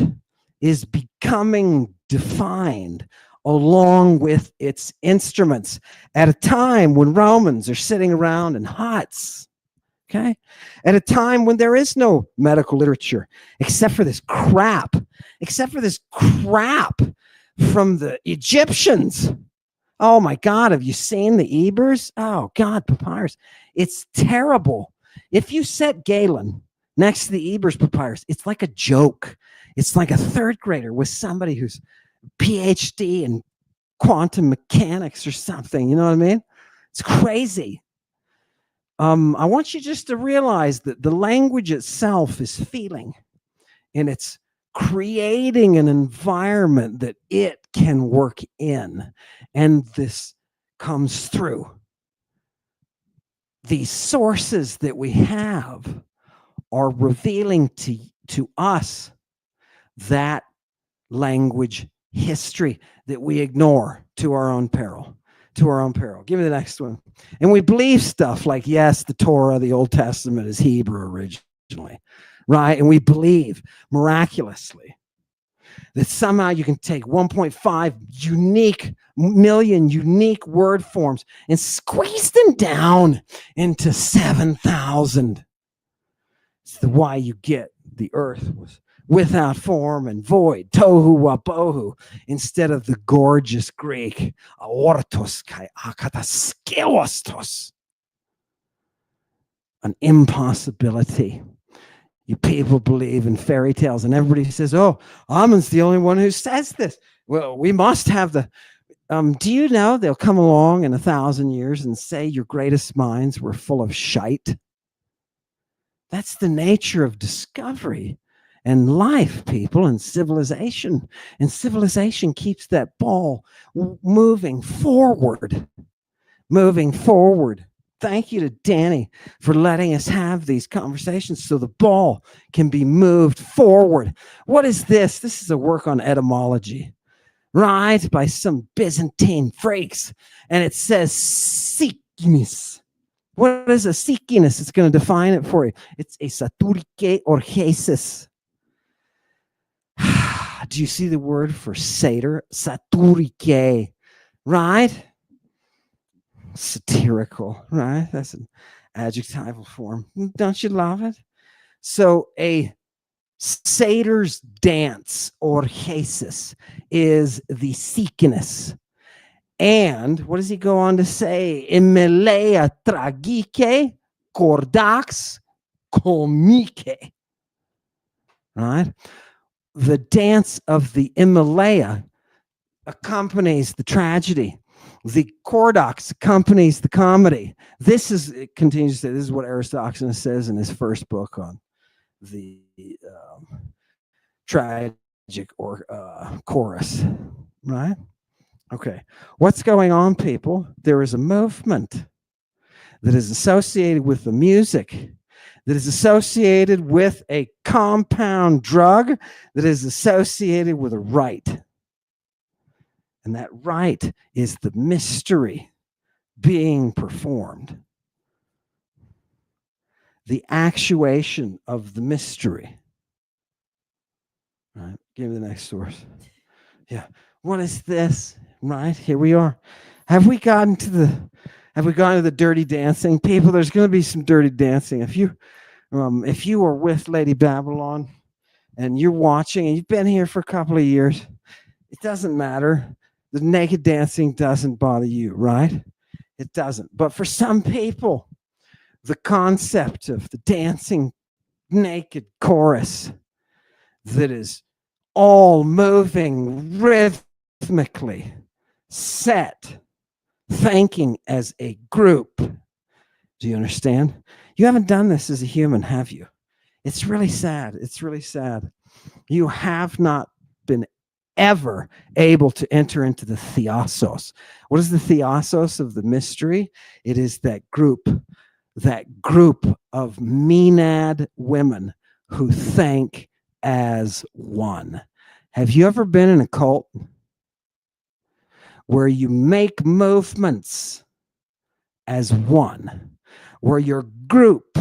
is becoming defined along with its instruments at a time when Romans are sitting around in huts. Okay. At a time when there is no medical literature except for this crap from the Egyptians. Oh my God, have you seen the Ebers? Oh God, papyrus. It's terrible. If you set Galen next to the Ebers papyrus, it's like a joke. It's like a third grader with somebody who's PhD in quantum mechanics or something. You know what I mean? It's crazy. I want you just to realize that the language itself is feeling, and it's creating an environment that it can work in. And this comes through these sources that we have are revealing to us that language history that we ignore to our own peril. Give me the next one. And we believe stuff like, yes, the Torah, the Old Testament is Hebrew originally, right? And we believe miraculously that somehow you can take 1.5 million unique word forms and squeeze them down into 7,000. It's why you get the earth was without form and void, tohu wabohu, instead of the gorgeous Greek, aortos kai akataskewastos, an impossibility. You people believe in fairy tales, and everybody says, oh, Amon's the only one who says this. Well, we must have the, do you know they'll come along in 1,000 years and say your greatest minds were full of shite? That's the nature of discovery and life, people, and civilization. And civilization keeps that ball moving forward. Thank you to Danny for letting us have these conversations so the ball can be moved forward. What is this? This is a work on etymology, right? By some Byzantine freaks. And it says sickness. What is a sickness? It's going to define it for you. It's a saturike or hesis. Do you see the word for satyr? Saturike, right? Satirical, right? That's an adjectival form. Don't you love it? So a satyr's dance or hesis is the sickness. And what does he go on to say? Emelea tragike cordax comique. Right? The dance of the Emelea accompanies the tragedy. The cordax accompanies the comedy. It continues to say, this is what Aristophanes says in his first book on the tragic or chorus, right? Okay, what's going on, people? There is a movement that is associated with the music, that is associated with a compound drug, that is associated with a rite. And that rite is the mystery being performed. The actuation of the mystery. All right, give me the next source. Yeah. What is this? Right, here we are. Have we gone to the dirty dancing? People, there's going to be some dirty dancing. If you are with Lady Babylon and you're watching and you've been here for a couple of years, it doesn't matter. The naked dancing doesn't bother you, right? It doesn't. But for some people, the concept of the dancing naked chorus that is all moving rhythmically, set, thinking as a group. Do you understand? You haven't done this as a human, have you? It's really sad. You have not been ever able to enter into the theosos. What is the theosos of the mystery? It is that group of Maenad women who think as one. Have you ever been in a cult where you make movements as one, where your group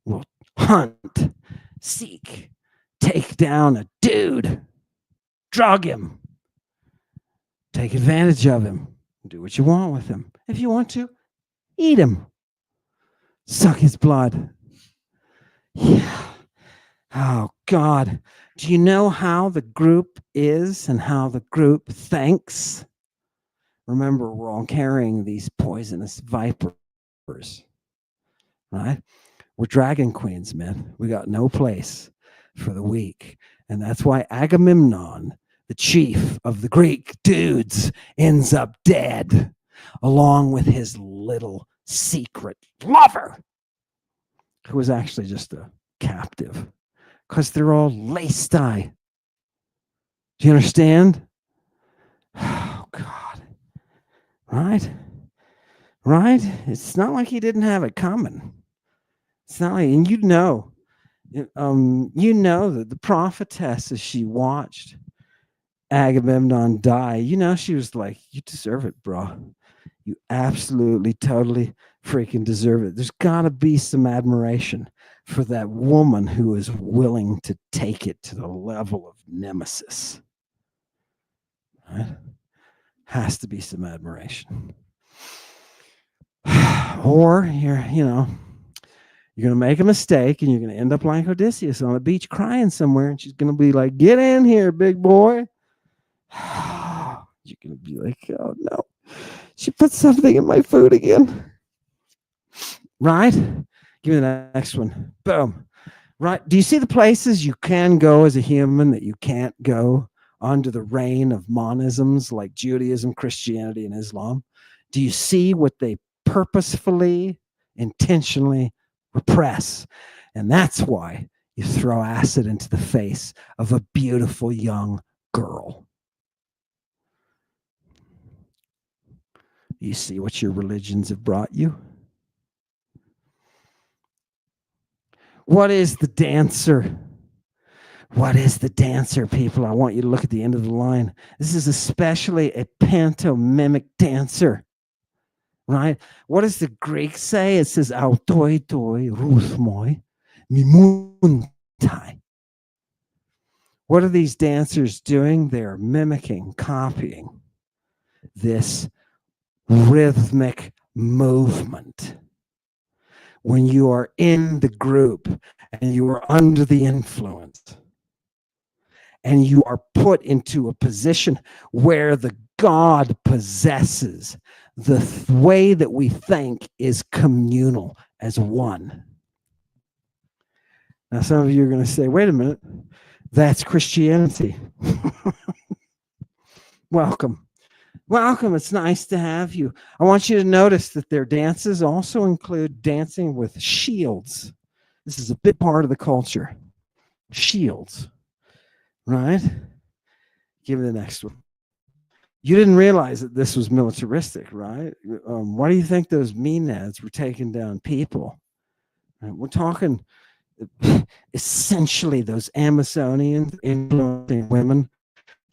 will hunt, seek, take down a dude, drug him, take advantage of him, do what you want with him. If you want to, eat him, suck his blood. Yeah. Oh, God. Do you know how the group is and how the group thinks? Remember, we're all carrying these poisonous vipers, right? We're dragon queens, man. We got no place for the weak. And that's why Agamemnon, the chief of the Greek dudes, ends up dead, along with his little secret lover, who was actually just a captive, because they're all laced-eye. Do you understand? Oh, God. Right? Right? It's not like he didn't have it coming. It's not like, and you know that the prophetess, as she watched Agamemnon die, she was like, you deserve it, bro. You absolutely, totally freaking deserve it. There's got to be some admiration for that woman who is willing to take it to the level of nemesis. Right? Has to be some admiration. Or you're going to make a mistake and you're going to end up like Odysseus on a beach crying somewhere, and she's going to be like, get in here, big boy. You're going to be like, oh no, she put something in my food again. Right? Give me the next one. Boom. Right? Do you see the places you can go as a human that you can't go under the reign of monisms like Judaism, Christianity, and Islam? Do you see what they purposefully, intentionally repress? And that's why you throw acid into the face of a beautiful young girl. You see what your religions have brought you? What is the dancer? What is the dancer, people? I want you to look at the end of the line. This is especially a pantomimic dancer, right? What does the Greek say? It says, autoi toi ruthmoi mimuntai. What are these dancers doing? They're mimicking, copying this rhythmic movement. When you are in the group and you are under the influence and you are put into a position where the God possesses, the way that we think is communal as one. Now, some of you are going to say, wait a minute, that's Christianity. Welcome. Welcome. It's nice to have you. I want you to notice that their dances also include dancing with shields. This is a big part of the culture. Shields. Right? Give me the next one. You didn't realize that this was militaristic, right? Why do you think those Maenads were taking down people? Right? We're talking essentially those Amazonians influencing women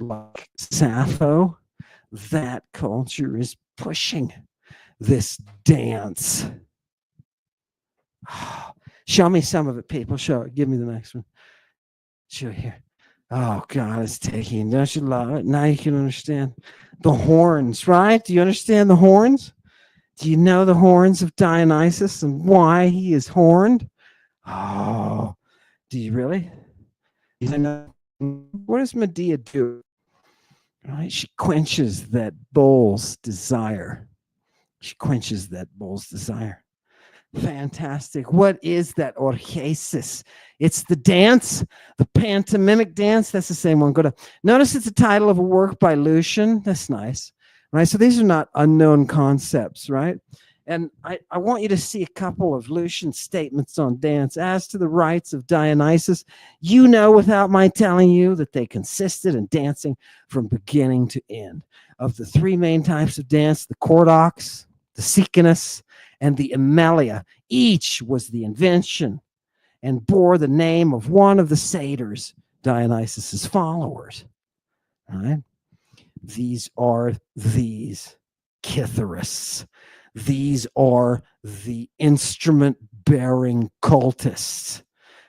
like Sappho. That culture is pushing this dance. Show me some of it, people. Show it. Give me the next one. Show it here. Oh, God, it's taking. Don't you love it? Now you can understand the horns, right? Do you understand the horns? Do you know the horns of Dionysus and why he is horned? Oh, do you really? You know, what does Medea do? Right? She quenches that bull's desire. She quenches that bull's desire. Fantastic. What is that orchesis? It's the dance, the pantomimic dance. That's the same one. Go to notice it's the title of a work by Lucian. That's nice. Right? So these are not unknown concepts, right? And I want you to see a couple of Lucian's statements on dance. As to the rites of Dionysus, you know without my telling you that they consisted in dancing from beginning to end. Of the three main types of dance, the cordox, the Sicanus, and the Emilia, each was the invention and bore the name of one of the satyrs, Dionysus's followers. All right? These are these Cytherists. These are the instrument-bearing cultists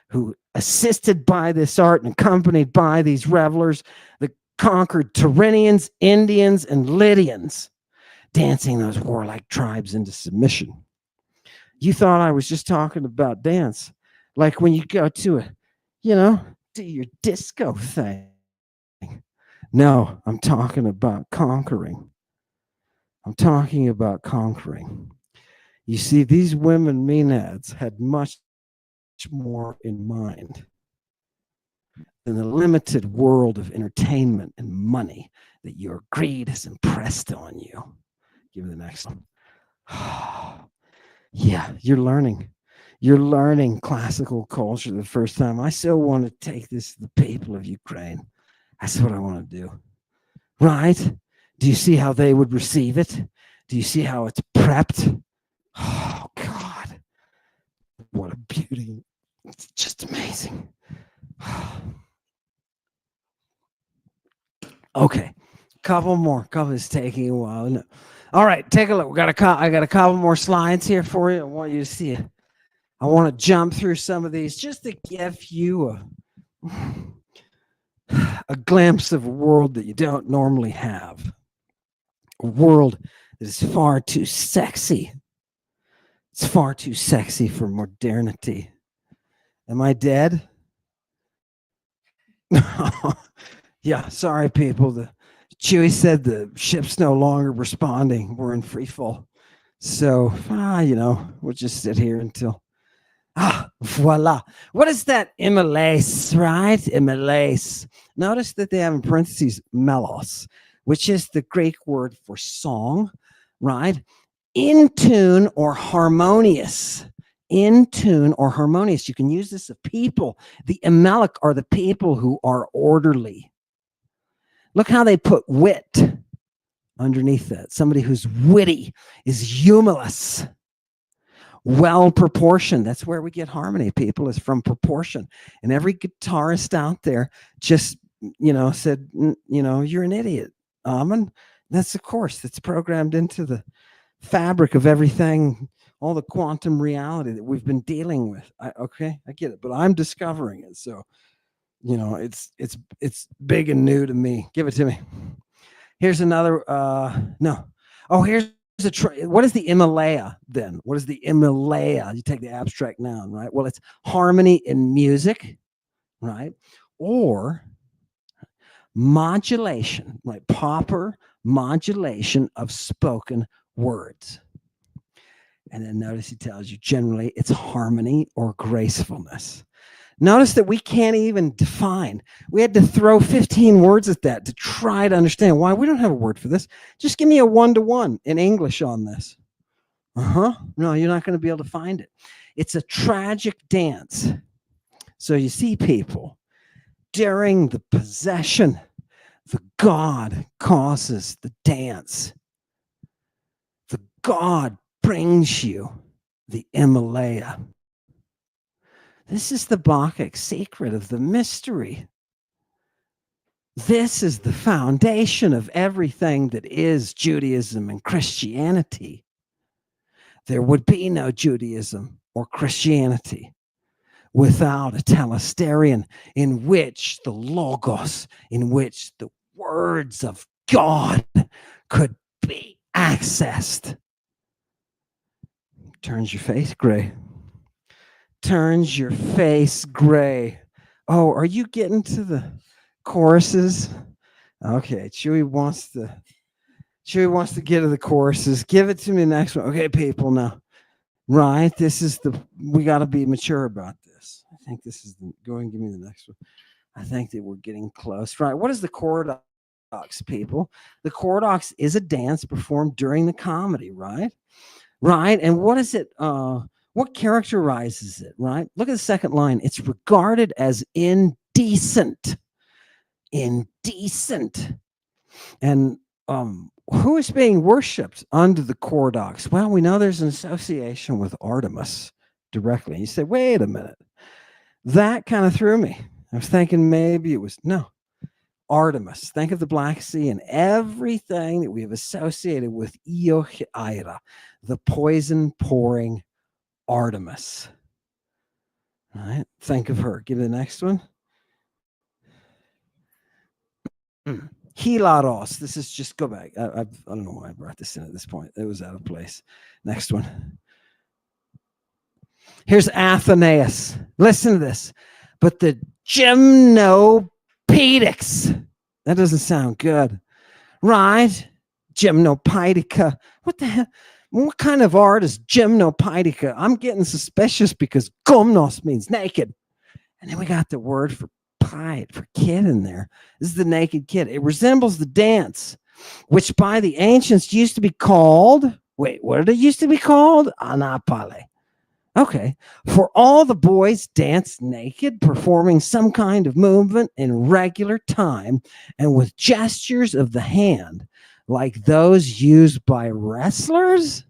who, assisted by this art and accompanied by these revelers, the conquered Tyrrhenians, Indians, and Lydians, dancing those warlike tribes into submission. You thought I was just talking about dance, like when you go to a, do your disco thing. No, I'm talking about conquering. I'm talking about conquering. You see, these women Maenads had much more in mind than the limited world of entertainment and money that your greed has impressed on you. Give me the next one. Yeah, you're learning. You're learning classical culture the first time. I so want to take this to the people of Ukraine. That's what I want to do. Right? Do you see how they would receive it? Do you see how it's prepped? Oh, God. What a beauty. It's just amazing. Okay. Couple more. Couple is taking a while. No. All right. Take a look. I got a couple more slides here for you. I want you to see it. I want to jump through some of these just to give you a glimpse of a world that you don't normally have. A world that is far too sexy. It's far too sexy for modernity. Am I dead? Yeah, sorry, people. The Chewie said the ship's no longer responding. We're in free fall. So, we'll just sit here until. Voila. What is that? Immolace, right? Immolace. Notice that they have in parentheses melos, which is the Greek word for song, right? In tune or harmonious. In tune or harmonious. You can use this of people. The emelic are the people who are orderly. Look how they put wit underneath that. Somebody who's witty is humorous. Well proportioned. That's where we get harmony, people, is from proportion. And every guitarist out there just, said, you're an idiot, Amen. That's, of course, that's programmed into the fabric of everything, all the quantum reality that we've been dealing with. I get it, but I'm discovering it. So, it's big and new to me. Give it to me. Here's another, no. Oh, here's what is the Himalaya then? What is the Himalaya? You take the abstract noun, right? Well, it's harmony in music, right? Or modulation, like proper modulation of spoken words. And then notice he tells you generally it's harmony or gracefulness. Notice that we can't even define. We had to throw 15 words at that to try to understand why we don't have a word for this. Just give me a 1-to-1 in English on this. No, you're not going to be able to find it. It's a tragic dance. So you see, people, during the possession, the God causes the dance. The God brings you the Himalaya. This is the Bacchic secret of the mystery. This is the foundation of everything that is Judaism and Christianity. There would be no Judaism or Christianity without a telesterion in which the logos, in which the words of God could be accessed. Turns your face gray. Turns your face gray. Oh, are you getting to the choruses? Okay, Chewie wants to get to the choruses. Give it to me next one. Okay, people, now. Right, we got to be mature about this. I think this is go and give me the next one. I think that we're getting close. Right, what is the cordox, people? The cordox is a dance performed during the comedy, right? right? And what is it? What characterizes it, right? Look at the second line. It's regarded as indecent. Indecent. And who is being worshipped under the cordox? Well, we know there's an association with Artemis directly. You say, wait a minute. That kind of threw me. I was thinking maybe it was, no, Artemis. Think of the Black Sea and everything that we have associated with Io, the poison pouring Artemis. All right, think of her. Give me the next one. Hilaros. This is just go back. I don't know why I brought this in at this point. It was out of place. Next one. Here's Athenaeus. Listen to this. But the gymnopedics. That doesn't sound good. Right? Gymnopedica. What the hell? What kind of art is gymnopedica? I'm getting suspicious because gomnos means naked. And then we got the word for pied, for kid in there. This is the naked kid. It resembles the dance, which by the ancients used to be called, wait, what did it used to be called? Anapale. Okay. For all the boys dance naked, performing some kind of movement in regular time and with gestures of the hand, like those used by wrestlers,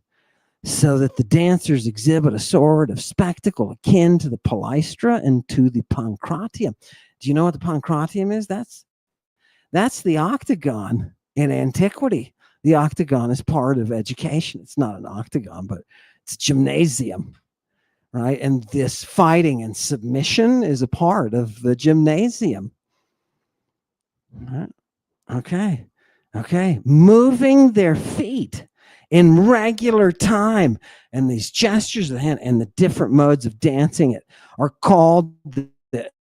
so that the dancers exhibit a sort of spectacle akin to the palaestra and to the pancratium. Do you know what the pancratium is? That's the octagon in antiquity. The octagon is part of education. It's not an octagon, but it's gymnasium, right? And this fighting and submission is a part of the gymnasium. Right? Okay. Moving their feet in regular time, and these gestures of the hand and the different modes of dancing it are called and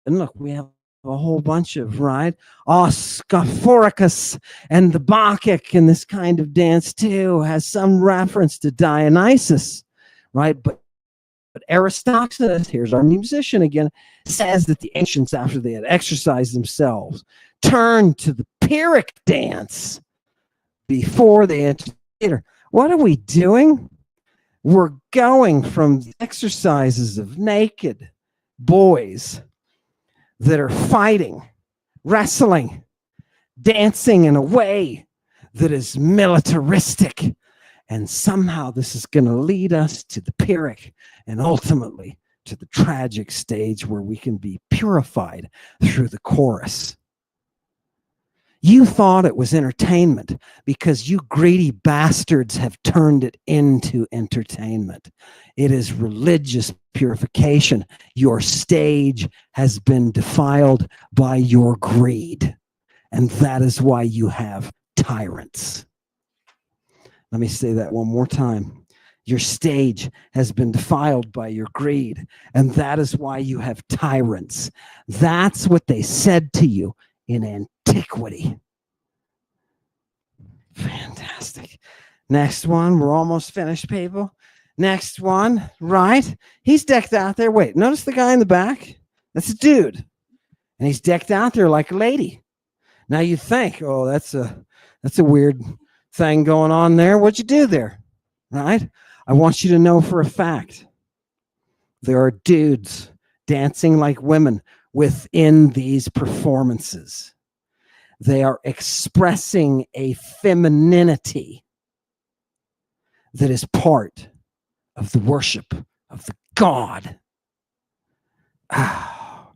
look, we have a whole bunch of, right? Oscaphoricus and the Bacchic, and this kind of dance too has some reference to Dionysus, right? But Aristocrates, here's our musician again, says that the ancients, after they had exercised themselves, turned to the Pyrrhic dance before they entered theater. What are we doing? We're going from the exercises of naked boys that are fighting, wrestling, dancing in a way that is militaristic. And somehow this is going to lead us to the Pyrrhic and ultimately to the tragic stage where we can be purified through the chorus. You thought it was entertainment because you greedy bastards have turned it into entertainment. It is religious purification. Your stage has been defiled by your greed, and that is why you have tyrants. Let me say that one more time. Your stage has been defiled by your greed, and that is why you have tyrants. That's what they said to you in antiquity. Fantastic. Next one. We're almost finished, people. Next one, right? He's decked out there. Wait, notice the guy in the back? That's a dude. And he's decked out there like a lady. Now you think, oh, that's a weird thing going on there. What'd you do there? Right? I want you to know for a fact there are dudes dancing like women within these performances. They are expressing a femininity that is part of the worship of the God. Oh,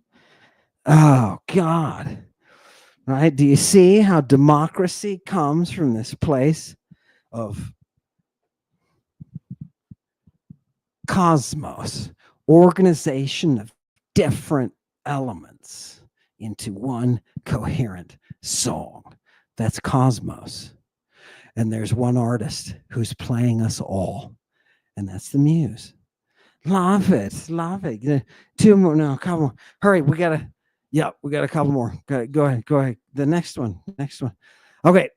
God. Right? Do you see how democracy comes from this place of cosmos, organization of different elements into one coherent song? That's cosmos. And there's one artist who's playing us all, and that's the Muse. Love it. Love it. Two more. No, come on. Hurry. We got a couple more. Go ahead. The next one. Okay.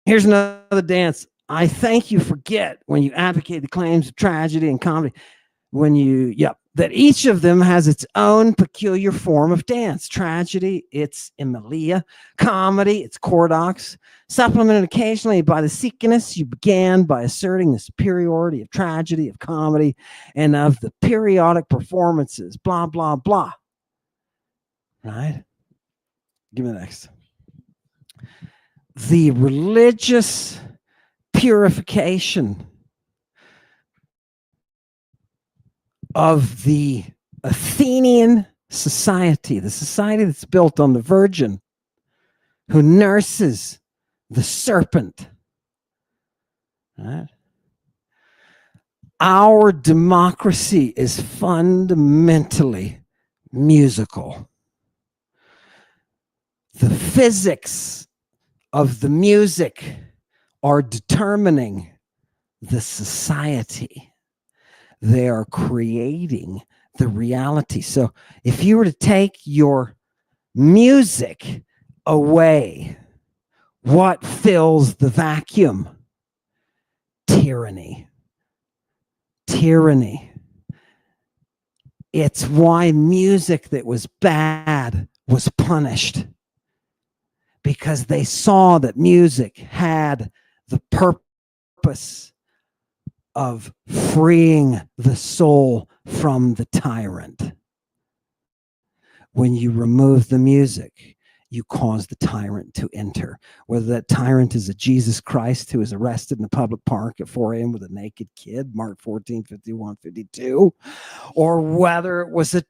Here's another dance. I think you forget when you advocate the claims of tragedy and comedy. that each of them has its own peculiar form of dance. Tragedy, it's hilaria. Comedy, it's cordax. Supplemented occasionally by the Caecanists, you began by asserting the superiority of tragedy, of comedy, and of the periodic performances, blah, blah, blah. Right? Give me the next. The religious purification of the Athenian society, the society that's built on the virgin who nurses the serpent. Right? Our democracy is fundamentally musical. The physics of the music are determining the society. They are creating the reality. So if you were to take your music away, what fills the vacuum? Tyranny. Tyranny. It's why music that was bad was punished, because they saw that music had the purpose of freeing the soul from the tyrant. When you remove the music, you cause the tyrant to enter. Whether that tyrant is a Jesus Christ who is arrested in a public park at 4 a.m. with a naked kid, Mark 14, 51, 52, or whether it was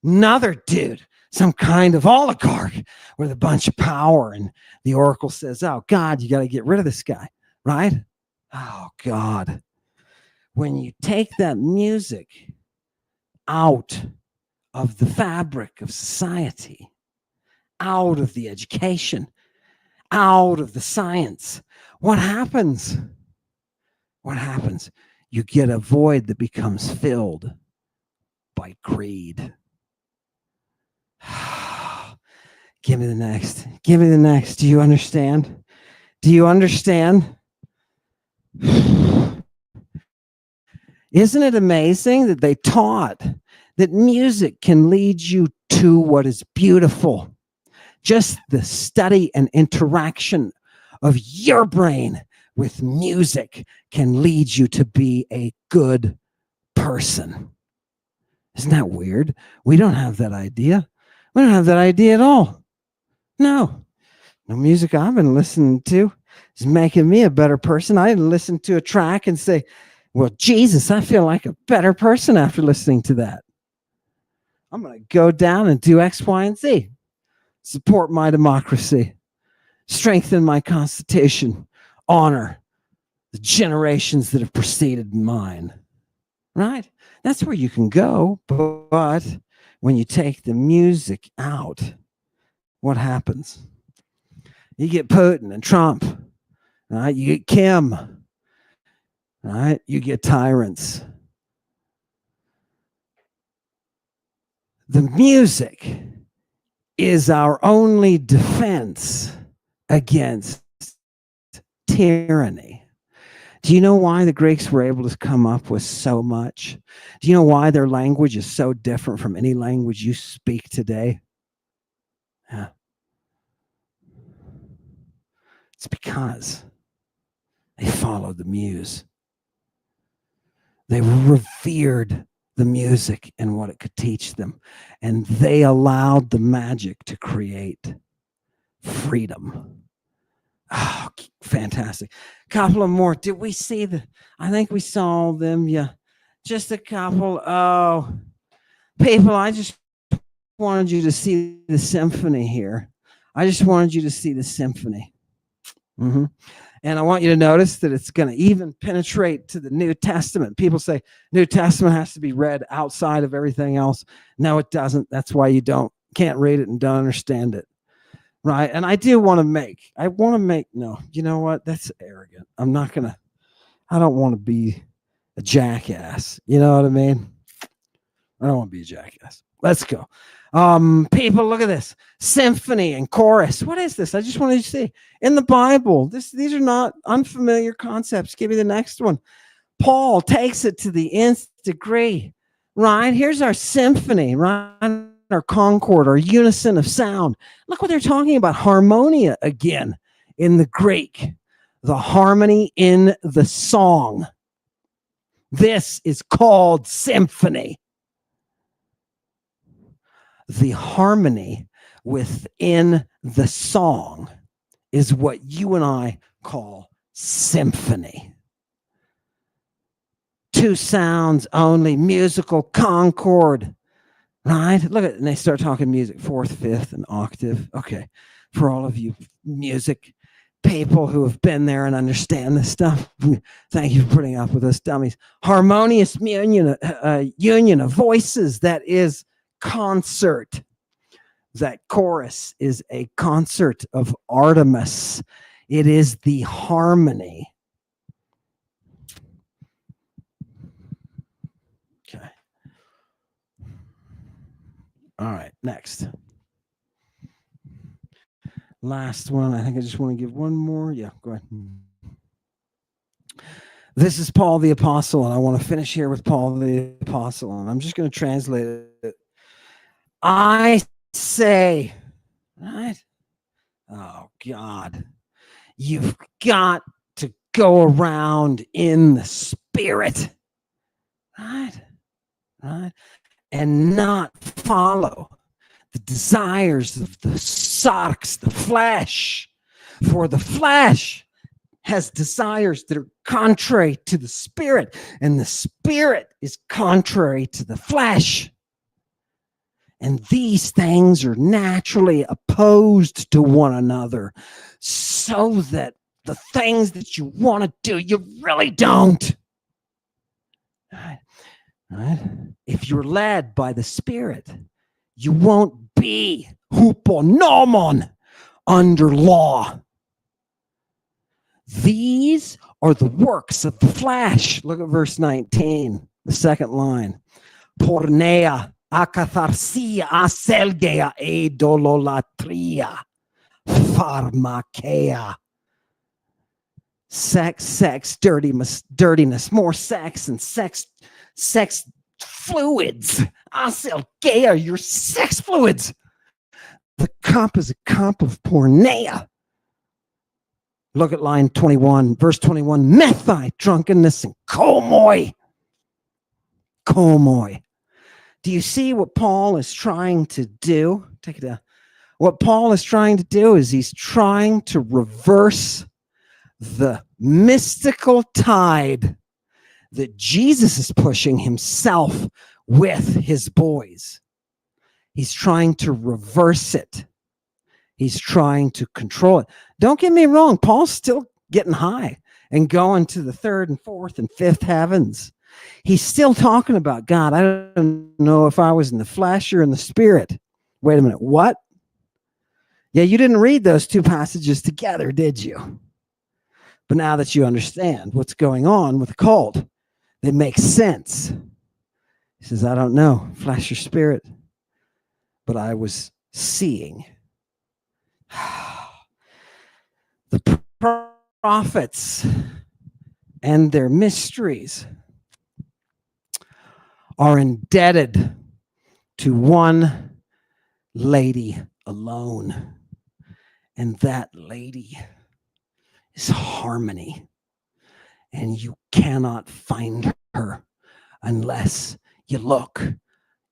another dude, some kind of oligarch with a bunch of power, and the oracle says, oh, God, you got to get rid of this guy, right? Oh, God. When you take that music out of the fabric of society, out of the education, out of the science, what happens? What happens? You get a void that becomes filled by greed. Give me the next. Give me the next. Do you understand? Do you understand? Isn't it amazing that they taught that music can lead you to what is beautiful? Just the study and interaction of your brain with music can lead you to be a good person. Isn't that weird? We don't have that idea. We don't have that idea at all. No. No music I've been listening to is making me a better person. I didn't listen to a track and say, well, Jesus, I feel like a better person after listening to that. I'm going to go down and do X, Y, and Z. Support my democracy. Strengthen my constitution. Honor the generations that have preceded mine. Right? That's where you can go. But when you take the music out, what happens? You get Putin and Trump. Right? You get Kim. Right? You get tyrants. The music is our only defense against tyranny. Do you know why the Greeks were able to come up with so much? Do you know why their language is so different from any language you speak today? Yeah. It's because they followed the Muse. They revered the music and what it could teach them. And they allowed the magic to create freedom. Oh, fantastic. Couple of more. Did we see I think we saw them. Yeah. Just a couple. Oh, people, I just wanted you to see the symphony here. I just wanted you to see the symphony. Mm-hmm. And I want you to notice that it's going to even penetrate to the New Testament. People say New Testament has to be read outside of everything else. No, it doesn't. That's why you can't read it and don't understand it. Right? And I want to make, no, you know what? That's arrogant. I don't want to be a jackass. You know what I mean? I don't want to be a jackass. Let's go. People, look at this. Symphony and chorus. What is this? I just wanted you to see. In the Bible, these are not unfamiliar concepts. Give me the next one. Paul takes it to the nth degree. right? Here's our symphony, right? Our concord, our unison of sound. Look what they're talking about, harmonia again in the Greek, the harmony in the song. This is called symphony. The harmony within the song is what you and I call symphony. Two sounds only, musical concord, right? Look at, and they start talking music, fourth, fifth, and octave. Okay, for all of you music people who have been there and understand this stuff, thank you for putting up with us dummies. Harmonious union of voices, that is concert. That chorus is a concert of Artemis. It is the harmony. Okay. All right, next. Last one. I think I just want to give one more. Yeah, go ahead. This is Paul the Apostle, and I want to finish here with Paul the Apostle, and I'm just going to translate it. I say, right? Oh, God. You've got to go around in the spirit, right? Right? And not follow the desires of the sarx, the flesh. For the flesh has desires that are contrary to the spirit, and the spirit is contrary to the flesh. And these things are naturally opposed to one another, so that the things that you want to do, you really don't. Right? If you're led by the Spirit, you won't be huponomon, under law. These are the works of the flesh. Look at verse 19, the second line. Porneia, akatharsia, aselgeia, idololatria, pharmakeia. Sex, dirtiness, more sex and sex fluids. Aselgeia, your sex fluids. The cup is a cup of porneia. Look at line 21, verse 21. Methi, drunkenness, and komoi. Komoi. Do you see what Paul is trying to do? Take it down. What Paul is trying to do is he's trying to reverse the mystical tide that Jesus is pushing himself with his boys. He's trying to reverse it. He's trying to control it. Don't get me wrong, Paul's still getting high and going to the third and fourth and fifth heavens. He's still talking about God. I don't know if I was in the flesh or in the spirit. Wait a minute, what? Yeah, you didn't read those two passages together, did you? But now that you understand what's going on with the cult, it makes sense. He says, I don't know, flesh or spirit, but I was seeing. The prophets and their mysteries are indebted to one lady alone. And that lady is harmony. And you cannot find her unless you look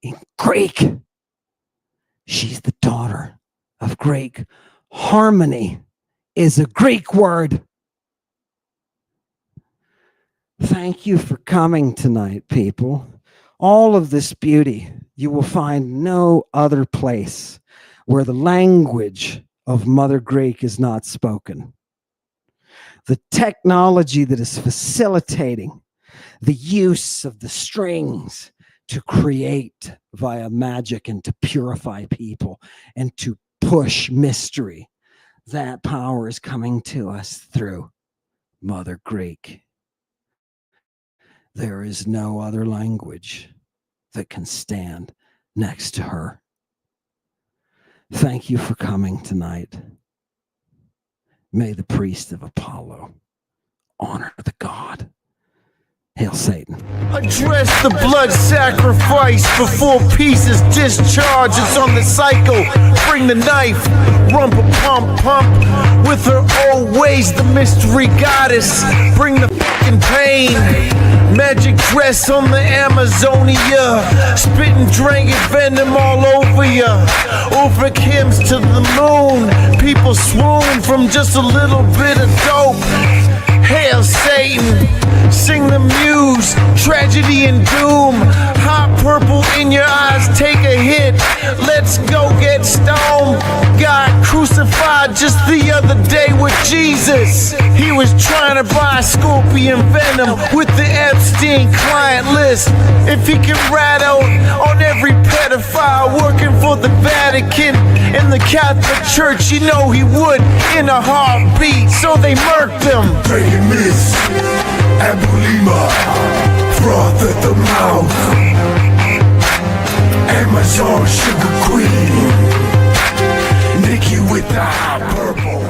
in Greek. She's the daughter of Greek. Harmony is a Greek word. Thank you for coming tonight, people. All of this beauty you will find no other place where the language of Mother Greek is not spoken. The technology that is facilitating the use of the strings to create via magic and to purify people and to push mystery, that power is coming to us through Mother Greek. There is no other language that can stand next to her. Thank you for coming tonight. May the priest of Apollo honor the God Hail Satan. Address the blood sacrifice before peace is discharged. It's on the cycle. Bring the knife, rumpa-pump with her old ways, the mystery goddess. Bring the fucking pain. Magic dress on the Amazonia, spitting dragon venom all over ya. Over Kims to the moon, people swoon from just a little bit of dope. Hail Satan, sing the Muse, tragedy and doom. Hot purple in your eyes, take a hit. Let's go get stoned. Got crucified just the other day with Jesus. He was trying to buy scorpion venom with the Epstein client list. If he can rat out on every pedophile working for the Vatican and the Catholic Church, you know he would in a heartbeat. So they murked him. Miss Abulima, froth at the mouth, Amazon sugar queen, Nikki with the hot purple.